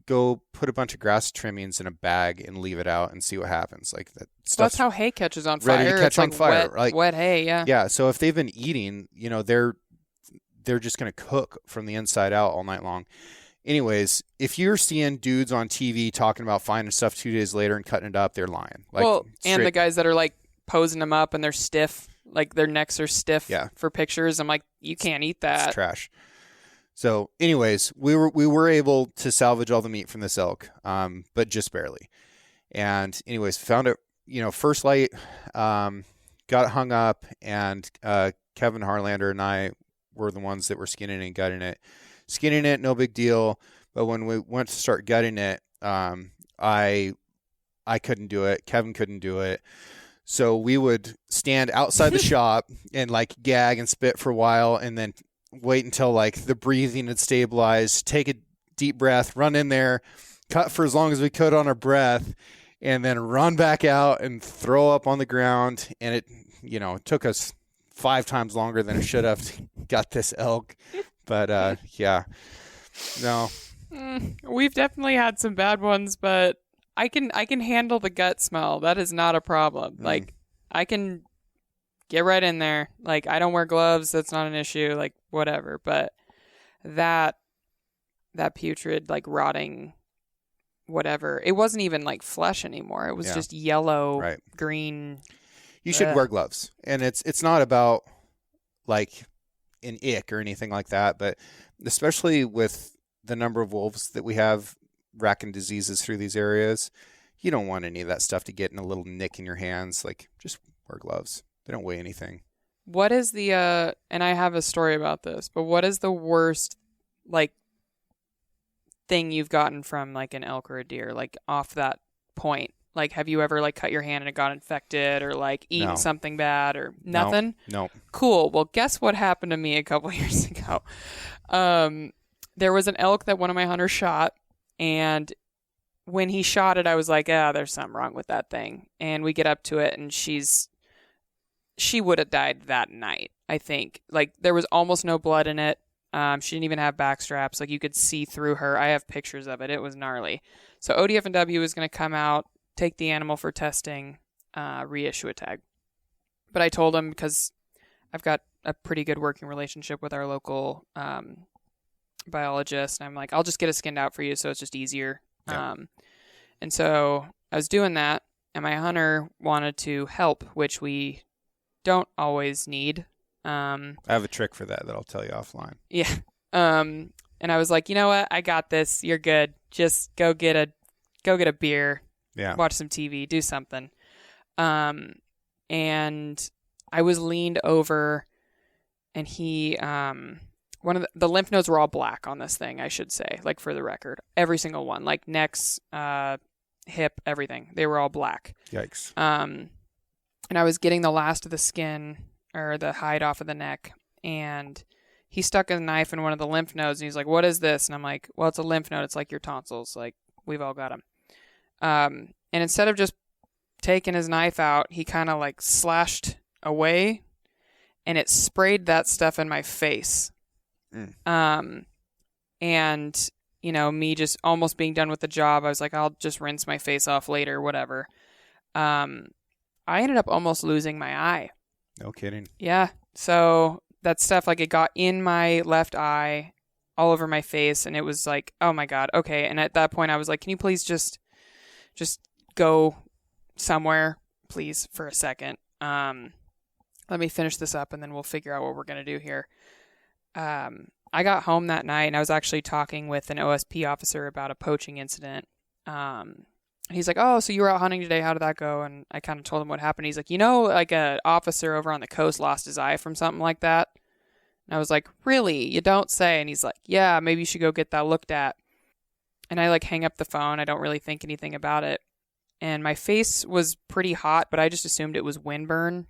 Go put a bunch of grass trimmings in a bag and leave it out and see what happens. Like, that's how hay catches on fire. Ready to catch on fire. Wet hay, yeah. Yeah, so if they've been eating, they're just going to cook from the inside out all night long. Anyways, if you're seeing dudes on TV talking about finding stuff 2 days later and cutting it up, they're lying. And the guys that are like posing them up and they're stiff, like their necks are stiff for pictures. I'm like, you can't eat that. It's trash. So anyways, we were able to salvage all the meat from this elk, but just barely. And anyways, found it, first light, got it hung up, and Kevin Harlander and I were the ones that were skinning and gutting it. Skinning it, no big deal. But when we went to start gutting it, I couldn't do it. Kevin couldn't do it. So we would stand outside the shop and like gag and spit for a while, and then wait until like the breathing had stabilized, take a deep breath, run in there, cut for as long as we could on our breath, and then run back out and throw up on the ground. And it, took us 5 times longer than it should have to got this elk. But no. We've definitely had some bad ones, but I can handle the gut smell. That is not a problem. Like, I can get right in there. Like, I don't wear gloves. That's not an issue. Like, whatever. But that putrid, like, rotting, whatever. It wasn't even like flesh anymore. It was just yellow, green. You should wear gloves. And it's not about like an ick or anything like that, but especially with the number of wolves that we have racking diseases through these areas, you don't want any of that stuff to get in a little nick in your hands. Like, just wear gloves. They don't weigh anything. What is the and I have a story about this, but what is the worst like thing you've gotten from like an elk or a deer, like off that point? Like, have you ever like cut your hand and it got infected, or like eaten something bad, or nothing? No. Cool. Well, guess what happened to me a couple years ago? There was an elk that one of my hunters shot, and when he shot it, I was like, there's something wrong with that thing. And we get up to it, and she would have died that night, I think. Like, there was almost no blood in it. She didn't even have back straps. Like, you could see through her. I have pictures of it. It was gnarly. So ODF&W was going to come out, take the animal for testing, reissue a tag. But I told him, because I've got a pretty good working relationship with our local biologist, and I'm like, I'll just get it skinned out for you so it's just easier. Yeah. And so I was doing that, and my hunter wanted to help, which we don't always need. I have a trick for that I'll tell you offline. Yeah. And I was like, you know what? I got this. You're good. Just go get a beer. Yeah. Watch some TV. Do something. And I was leaned over, and he one of the lymph nodes were all black on this thing, I should say, like, for the record. Every single one, like necks, hip, everything. They were all black. Yikes. And I was getting the last of the skin or the hide off of the neck, and he stuck a knife in one of the lymph nodes, and he's like, "What is this?" And I'm like, "Well, it's a lymph node. It's like your tonsils. Like, we've all got them." And instead of just taking his knife out, he kind of like slashed away, and it sprayed that stuff in my face. And, you know, me just almost being done with the job, I was like, I'll just rinse my face off later, whatever. I ended up almost losing my eye. No kidding. Yeah. So that stuff, like, it got in my left eye, all over my face, and it was like, oh my God, okay. And at that point, I was like, can you please just go somewhere, please, for a second? Let me finish this up, and then we'll figure out what we're going to do here. I got home that night, and I was actually talking with an OSP officer about a poaching incident. He's like, oh, so you were out hunting today. How did that go? And I kind of told him what happened. He's like, you know, like an officer over on the coast lost his eye from something like that. And I was like, really? You don't say? And he's like, yeah, maybe you should go get that looked at. And I like hang up the phone. I don't really think anything about it. And my face was pretty hot, but I just assumed it was windburn.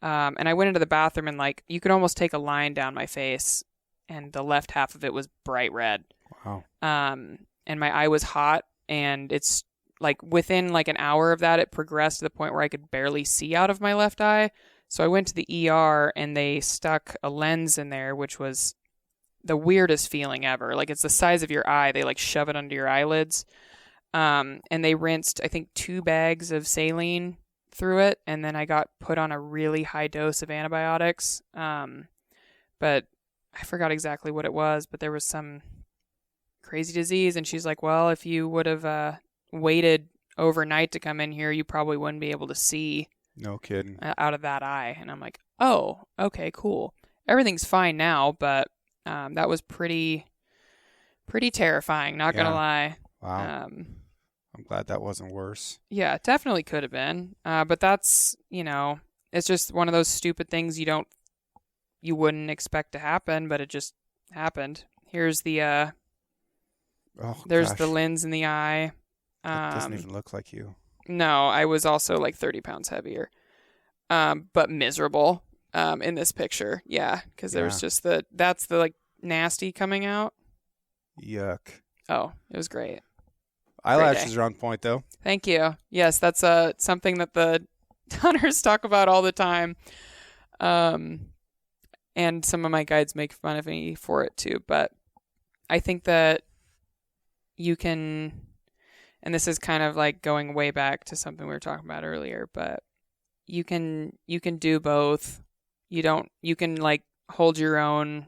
And I went into the bathroom, and like, you could almost take a line down my face, and the left half of it was bright red. Wow. And my eye was hot, and it's like within like an hour of that, it progressed to the point where I could barely see out of my left eye. So I went to the ER, and they stuck a lens in there, which was the weirdest feeling ever. Like, it's the size of your eye. They like shove it under your eyelids. And they rinsed, I think, 2 bags of saline through it, and then I got put on a really high dose of antibiotics. But I forgot exactly what it was, but there was some crazy disease, and she's like, well, if you would have waited overnight to come in here, you probably wouldn't be able to see. No kidding. Out of that eye. And I'm like, oh, okay, cool. Everything's fine now, but that was pretty terrifying, not gonna lie. Wow. I'm glad that wasn't worse. Yeah, it definitely could have been. But that's, you know, it's just one of those stupid things you wouldn't expect to happen, but it just happened. Here's the there's the lens in the eye. It doesn't even look like you. No, I was also like 30 pounds heavier. But miserable in this picture. Yeah, because there was just that's the like nasty coming out. Yuck. Oh, it was great. Eyelashes are on point, though. Thank you. Yes, that's something that the hunters talk about all the time. And some of my guides make fun of me for it too. But I think that you can, and this is kind of like going way back to something we were talking about earlier, but you can do both. You can like hold your own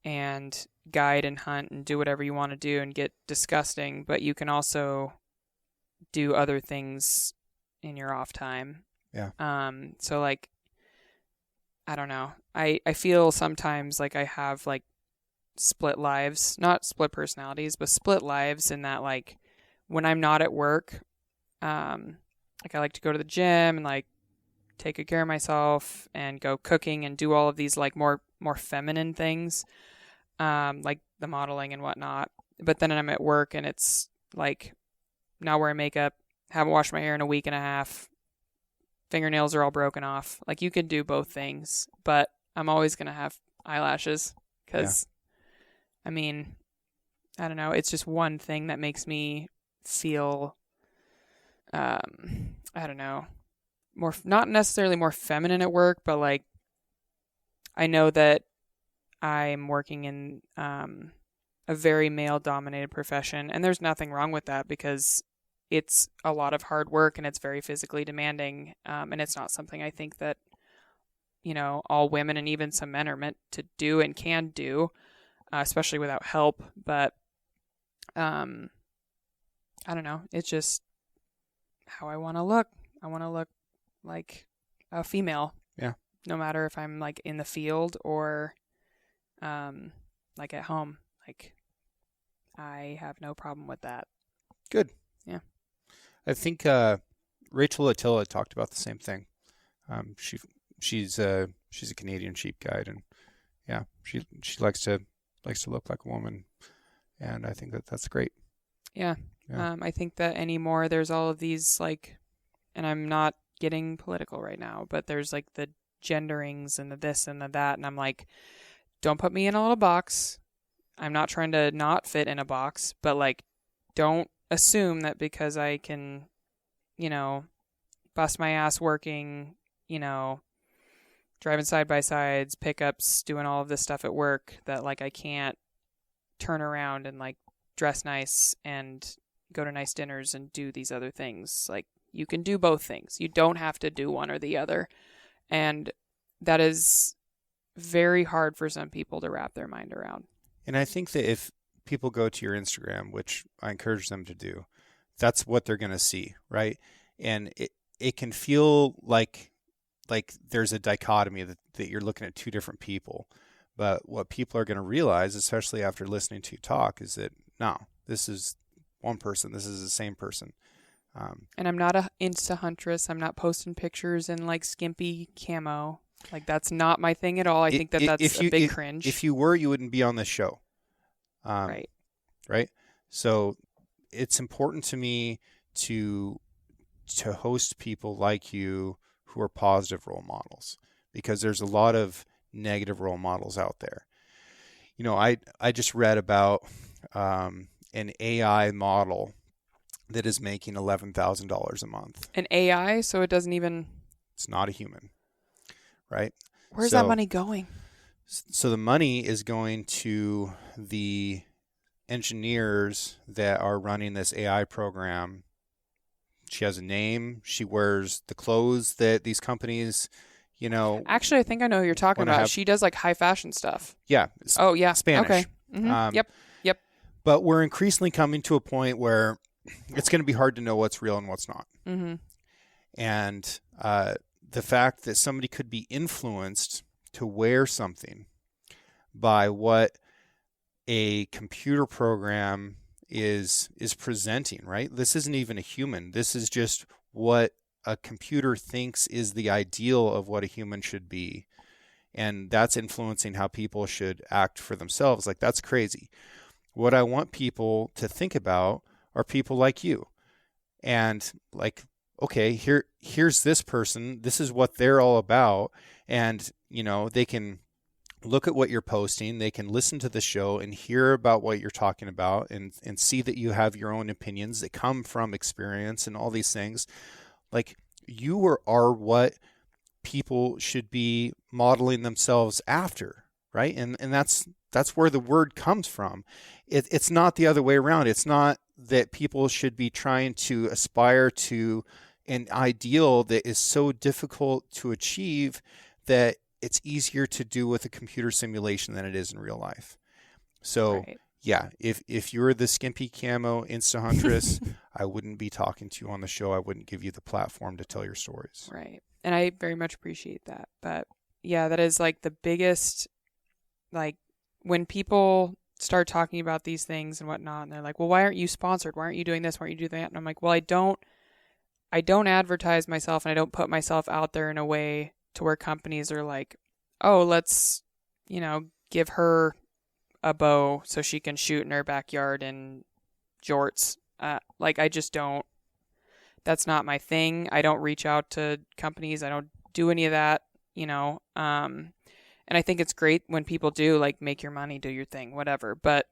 and guide and hunt and do whatever you want to do and get disgusting, but you can also do other things in your off time. Yeah. So like, I don't know. I feel sometimes like I have like split lives, not split personalities, but split lives in that like when I'm not at work, like I like to go to the gym and like take good care of myself and go cooking and do all of these like more feminine things. Like the modeling and whatnot. But then I'm at work and it's like now wearing makeup, haven't washed my hair in a week and a half, fingernails are all broken off. Like you can do both things, but I'm always going to have eyelashes because, I mean, I don't know. It's just one thing that makes me feel, I don't know, not necessarily more feminine at work, but like I know that I'm working in a very male-dominated profession, and there's nothing wrong with that because it's a lot of hard work and it's very physically demanding, and it's not something I think that, you know, all women and even some men are meant to do and can do, especially without help. But I don't know. It's just how I want to look. I want to look like a female. Yeah. No matter if I'm like in the field or like at home. Like I have no problem with that. Good. Yeah. I think Rachel Attila talked about the same thing. She's a Canadian sheep guide, and yeah, she likes to look like a woman, and I think that's great. Yeah. I think that anymore there's all of these like, and I'm not getting political right now, but there's like the genderings and the this and the that, and I'm like, don't put me in a little box. I'm not trying to not fit in a box, but like, don't assume that because I can, you know, bust my ass working, you know, driving side by sides, pickups, doing all of this stuff at work that like I can't turn around and like dress nice and go to nice dinners and do these other things. Like you can do both things. You don't have to do one or the other. And that is very hard for some people to wrap their mind around. And I think that if people go to your Instagram, which I encourage them to do, that's what they're going to see, right? And it can feel like there's a dichotomy that you're looking at two different people. But what people are going to realize, especially after listening to you talk, is that no, this is one person. This is the same person. And I'm not a Insta huntress. I'm not posting pictures in like skimpy camo. Like that's not my thing at all. I think that's a big cringe. If you were, you wouldn't be on this show. Right. Right. So it's important to me to host people like you who are positive role models, because there's a lot of negative role models out there. You know, I just read about an AI model that is making $11,000 a month. An AI, so it doesn't even... It's not a human, right? Where's that money going? So the money is going to the engineers that are running this AI program. She has a name. She wears the clothes that these companies, you know... Actually, I think I know who you're talking about. She does like high fashion stuff. Yeah. Oh, yeah. Spanish. Okay. Mm-hmm. Yep. But we're increasingly coming to a point where it's going to be hard to know what's real and what's not. Mm-hmm. And the fact that somebody could be influenced to wear something by what a computer program is presenting, right? This isn't even a human. This is just what a computer thinks is the ideal of what a human should be. And that's influencing how people should act for themselves. Like, that's crazy. What I want people to think about are people like you. And like, okay, here's this person. This is what they're all about. And, you know, they can look at what you're posting. They can listen to the show and hear about what you're talking about and see that you have your own opinions that come from experience and all these things. Like, you are what people should be modeling themselves after, right? And that's where the word comes from. It's not the other way around. It's not that people should be trying to aspire to an ideal that is so difficult to achieve that it's easier to do with a computer simulation than it is in real life. So, right. Yeah, if you're the skimpy camo Insta huntress, I wouldn't be talking to you on the show. I wouldn't give you the platform to tell your stories. Right. And I very much appreciate that. But yeah, that is like the biggest, like when people start talking about these things and whatnot, and they're like, well, why aren't you sponsored? Why aren't you doing this? Why aren't you doing that? And I'm like, well, I don't advertise myself, and I don't put myself out there in a way to where companies are like, oh, let's, you know, give her a bow so she can shoot in her backyard in jorts. Like, I just don't, that's not my thing. I don't reach out to companies. I don't do any of that, you know. And I think it's great when people do, like, make your money, do your thing, whatever. But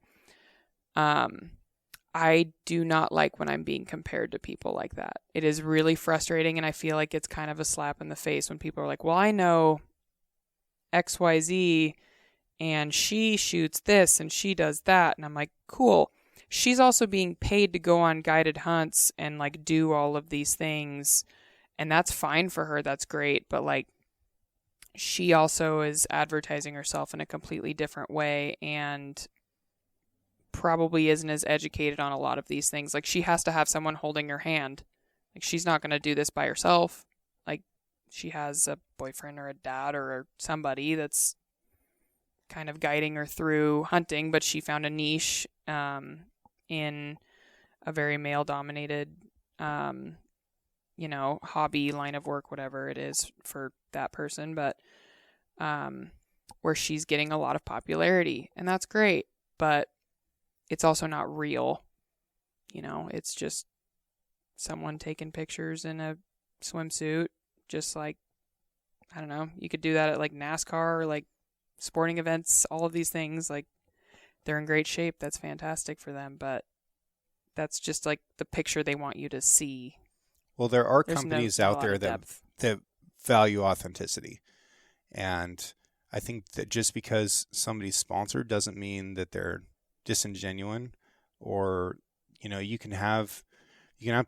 I do not like when I'm being compared to people like that. It is really frustrating, and I feel like it's kind of a slap in the face when people are like, well, I know XYZ, and she shoots this, and she does that. And I'm like, cool. She's also being paid to go on guided hunts and, like, do all of these things, and that's fine for her. That's great. But, like, she also is advertising herself in a completely different way and probably isn't as educated on a lot of these things. Like, she has to have someone holding her hand. Like, she's not going to do this by herself. Like, she has a boyfriend or a dad or somebody that's kind of guiding her through hunting, but she found a niche in a very male-dominated, you know, hobby, line of work, whatever it is for that person, but where she's getting a lot of popularity, and that's great, but it's also not real. You know, it's just someone taking pictures in a swimsuit, just like, I don't know, you could do that at like NASCAR or like sporting events, all of these things. Like, they're in great shape. That's fantastic for them, but that's just like the picture they want you to see. Well, there are companies out there that value authenticity. And I think that just because somebody's sponsored doesn't mean that they're disingenuine, or, you can have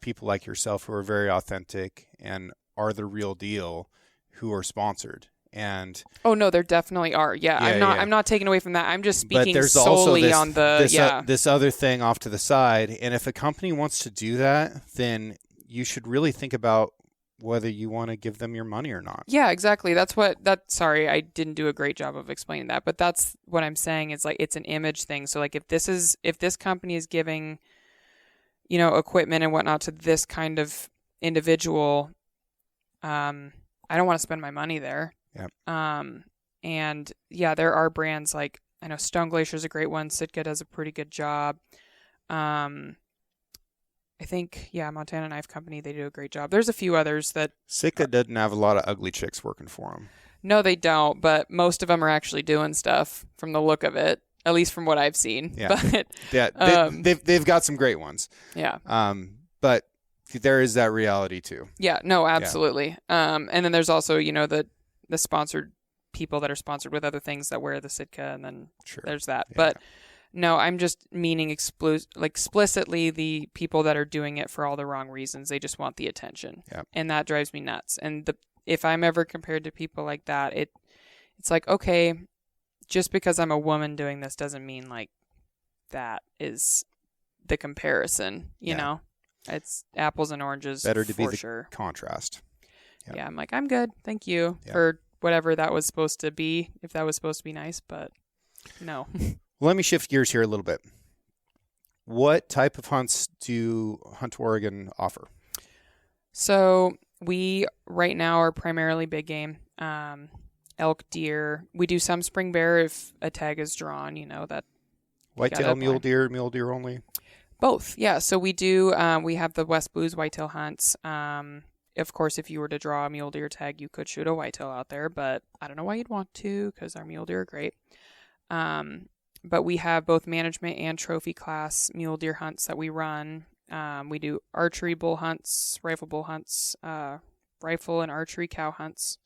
people like yourself who are very authentic and are the real deal who are sponsored. And oh no, there definitely are. Yeah, I'm not taking away from that. I'm just speaking there's solely also on the this other thing off to the side. And if a company wants to do that, then you should really think about whether you want to give them your money or not. Yeah, exactly. Sorry, I didn't do a great job of explaining that, but that's what I'm saying is like it's an image thing. So like if this company is giving, equipment and whatnot to this kind of individual, I don't want to spend my money there. Yep. And yeah, there are brands like, I know Stone Glacier is a great one. Sitka does a pretty good job. I think, Montana Knife Company, they do a great job. There's a few others that... Sitka doesn't have a lot of ugly chicks working for them. No, they don't, but most of them are actually doing stuff from the look of it, at least from what I've seen. Yeah, But, they've got some great ones. Yeah. But there is that reality too. Yeah, no, absolutely. Yeah. And then there's also, the sponsored people that are sponsored with other things that wear the Sitka, and then there's that. Yeah. But... no, I'm just meaning explicitly the people that are doing it for all the wrong reasons. They just want the attention. Yep. And that drives me nuts. And if I'm ever compared to people like that, it's like, okay, just because I'm a woman doing this doesn't mean like that is the comparison, you know? It's apples and oranges. Better to be the sure. contrast. Yep. Yeah, I'm like, I'm good. Thank you for whatever that was supposed to be, if that was supposed to be nice, but no. Well, let me shift gears here a little bit. What type of hunts do Hunt Oregon offer? So we right now are primarily big game, elk, deer. We do some spring bear if a tag is drawn, that. Whitetail, mule deer only? Both, yeah. So we do, we have the West Blues whitetail hunts. Of course, if you were to draw a mule deer tag, you could shoot a whitetail out there, but I don't know why you'd want to because our mule deer are great. But we have both management and trophy class mule deer hunts that we run. We do archery bull hunts, rifle bull hunts, rifle and archery cow hunts,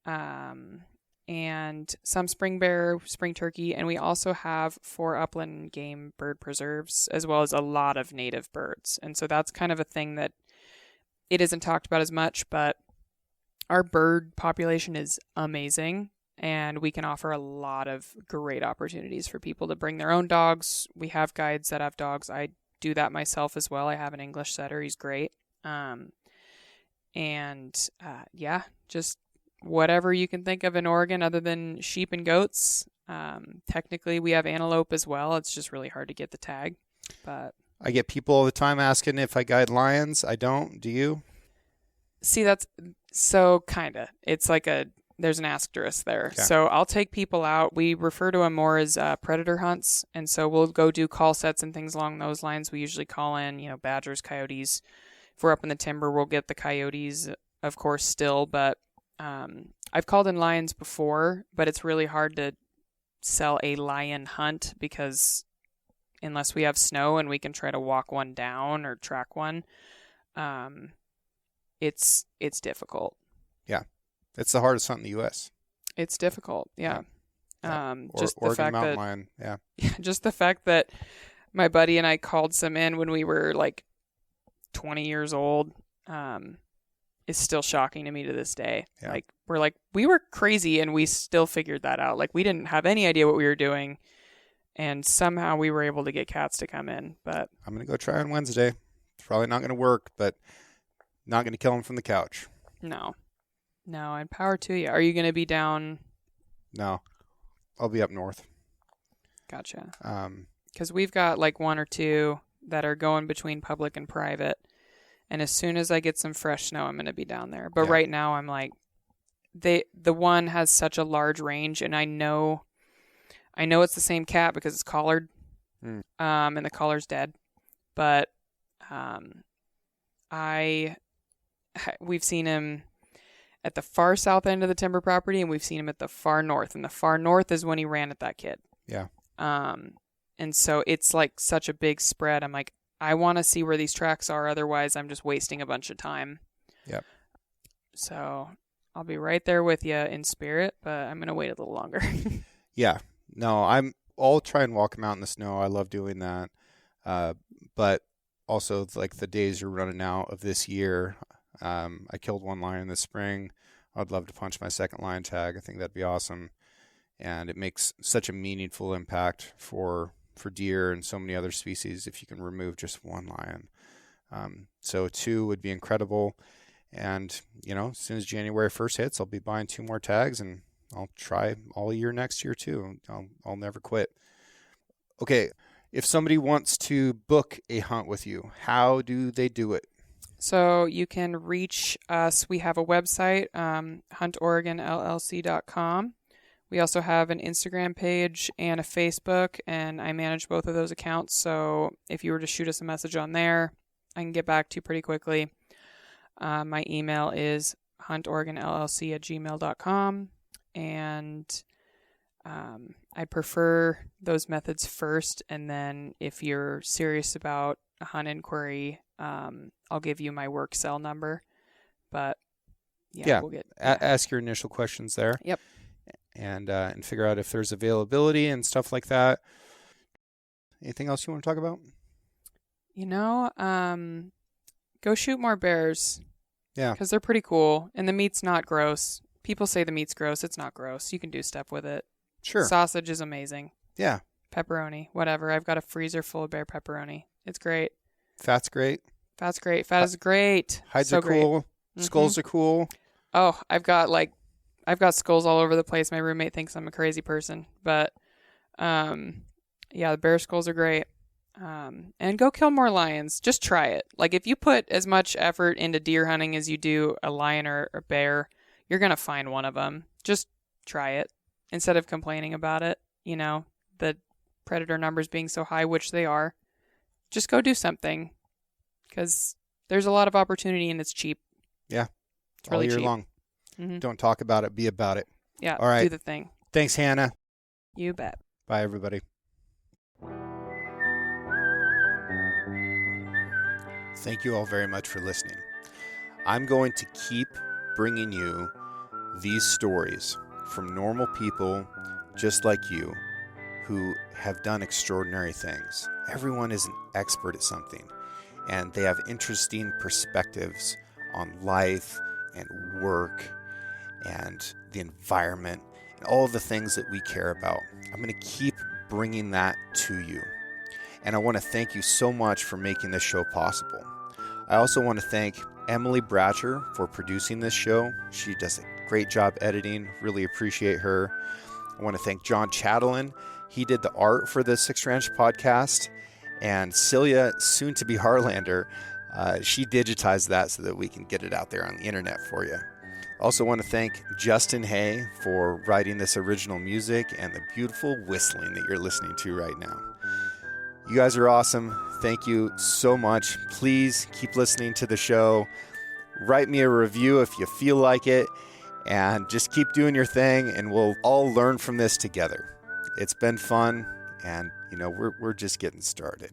and some spring bear, spring turkey. And we also have 4 upland game bird preserves, as well as a lot of native birds. And so that's kind of a thing that it isn't talked about as much, but our bird population is amazing. And we can offer a lot of great opportunities for people to bring their own dogs. We have guides that have dogs. I do that myself as well. I have an English setter. He's great. Just whatever you can think of in Oregon other than sheep and goats. Technically, we have antelope as well. It's just really hard to get the tag. But I get people all the time asking if I guide lions. I don't. Do you? See, that's so kind of. It's like there's an asterisk there. Okay. So I'll take people out. We refer to them more as predator hunts. And so we'll go do call sets and things along those lines. We usually call in, badgers, coyotes. If we're up in the timber, we'll get the coyotes, of course, still. But I've called in lions before, but it's really hard to sell a lion hunt because unless we have snow and we can try to walk one down or track one, it's difficult. Yeah. It's the hardest hunt in the U.S. It's difficult, yeah. Just the Oregon fact mountain that lion, yeah. Just the fact that my buddy and I called some in when we were like 20 years old is still shocking to me to this day. Yeah. Like we were crazy and we still figured that out. Like we didn't have any idea what we were doing, and somehow we were able to get cats to come in. But I'm gonna go try on Wednesday. It's probably not gonna work, but not gonna kill them from the couch. No, and power to you. Are you going to be down? No, I'll be up north. Gotcha. Because we've got like 1 or 2 that are going between public and private. And as soon as I get some fresh snow, I'm going to be down there. But right now I'm like, the one has such a large range, and I know it's the same cat because it's collared, and the collar's dead. But we've seen him at the far south end of the timber property, and we've seen him at the far north. And the far north is when he ran at that kid. Yeah. And so it's like such a big spread. I'm like, I want to see where these tracks are. Otherwise, I'm just wasting a bunch of time. Yep. So I'll be right there with you in spirit, but I'm going to wait a little longer. Yeah. No, I'll try and walk them out in the snow. I love doing that. But also, like, the days you're running out of this year, I killed one lion this spring. I'd love to punch my second lion tag. I think that'd be awesome. And it makes such a meaningful impact for deer and so many other species if you can remove just one lion. So 2 would be incredible. And, as soon as January 1st hits, I'll be buying 2 more tags, and I'll try all year next year too. I'll never quit. Okay, if somebody wants to book a hunt with you, how do they do it? So you can reach us. We have a website, huntoregonllc.com. We also have an Instagram page and a Facebook, and I manage both of those accounts. So if you were to shoot us a message on there, I can get back to you pretty quickly. My email is huntoregonllc@gmail.com, and I prefer those methods first, and then if you're serious about a hunt inquiry, I'll give you my work cell number. But we'll get ask your initial questions there. Yep. And figure out if there's availability and stuff like that. Anything else you want to talk about? Go shoot more bears. Yeah. Because they're pretty cool, and the meat's not gross. People say the meat's gross. It's not gross. You can do stuff with it. Sure. Sausage is amazing. Yeah. Pepperoni, whatever. I've got a freezer full of bear pepperoni. It's great. Fat's great. Fat's great. Fat is great. Hides are cool. Mm-hmm. Skulls are cool. Oh, I've got skulls all over the place. My roommate thinks I'm a crazy person, but the bear skulls are great. And go kill more lions. Just try it. Like, if you put as much effort into deer hunting as you do a lion or a bear, you're going to find one of them. Just try it instead of complaining about it. The predator numbers being so high, which they are. Just go do something, because there's a lot of opportunity and it's cheap. Yeah. It's really all year cheap. long. Mm-hmm. Don't talk about it. Be about it. Yeah. All right. Do the thing. Thanks, Hannah. You bet. Bye, everybody. Thank you all very much for listening. I'm going to keep bringing you these stories from normal people just like you who have done extraordinary things. Everyone is an expert at something, and they have interesting perspectives on life and work and the environment and all of the things that we care about. I'm going to keep bringing that to you. And I want to thank you so much for making this show possible. I also want to thank Emily Bratcher for producing this show. She does a great job editing. Really appreciate her. I want to thank John Chatelain. He did the art for the Six Ranch podcast. And Celia, soon to be Harlander, she digitized that so that we can get it out there on the internet for you. Also want to thank Justin Hay for writing this original music and the beautiful whistling that you're listening to right now. You guys are awesome. Thank you so much. Please keep listening to the show. Write me a review if you feel like it, and just keep doing your thing, and we'll all learn from this together. It's been fun, and we're just getting started.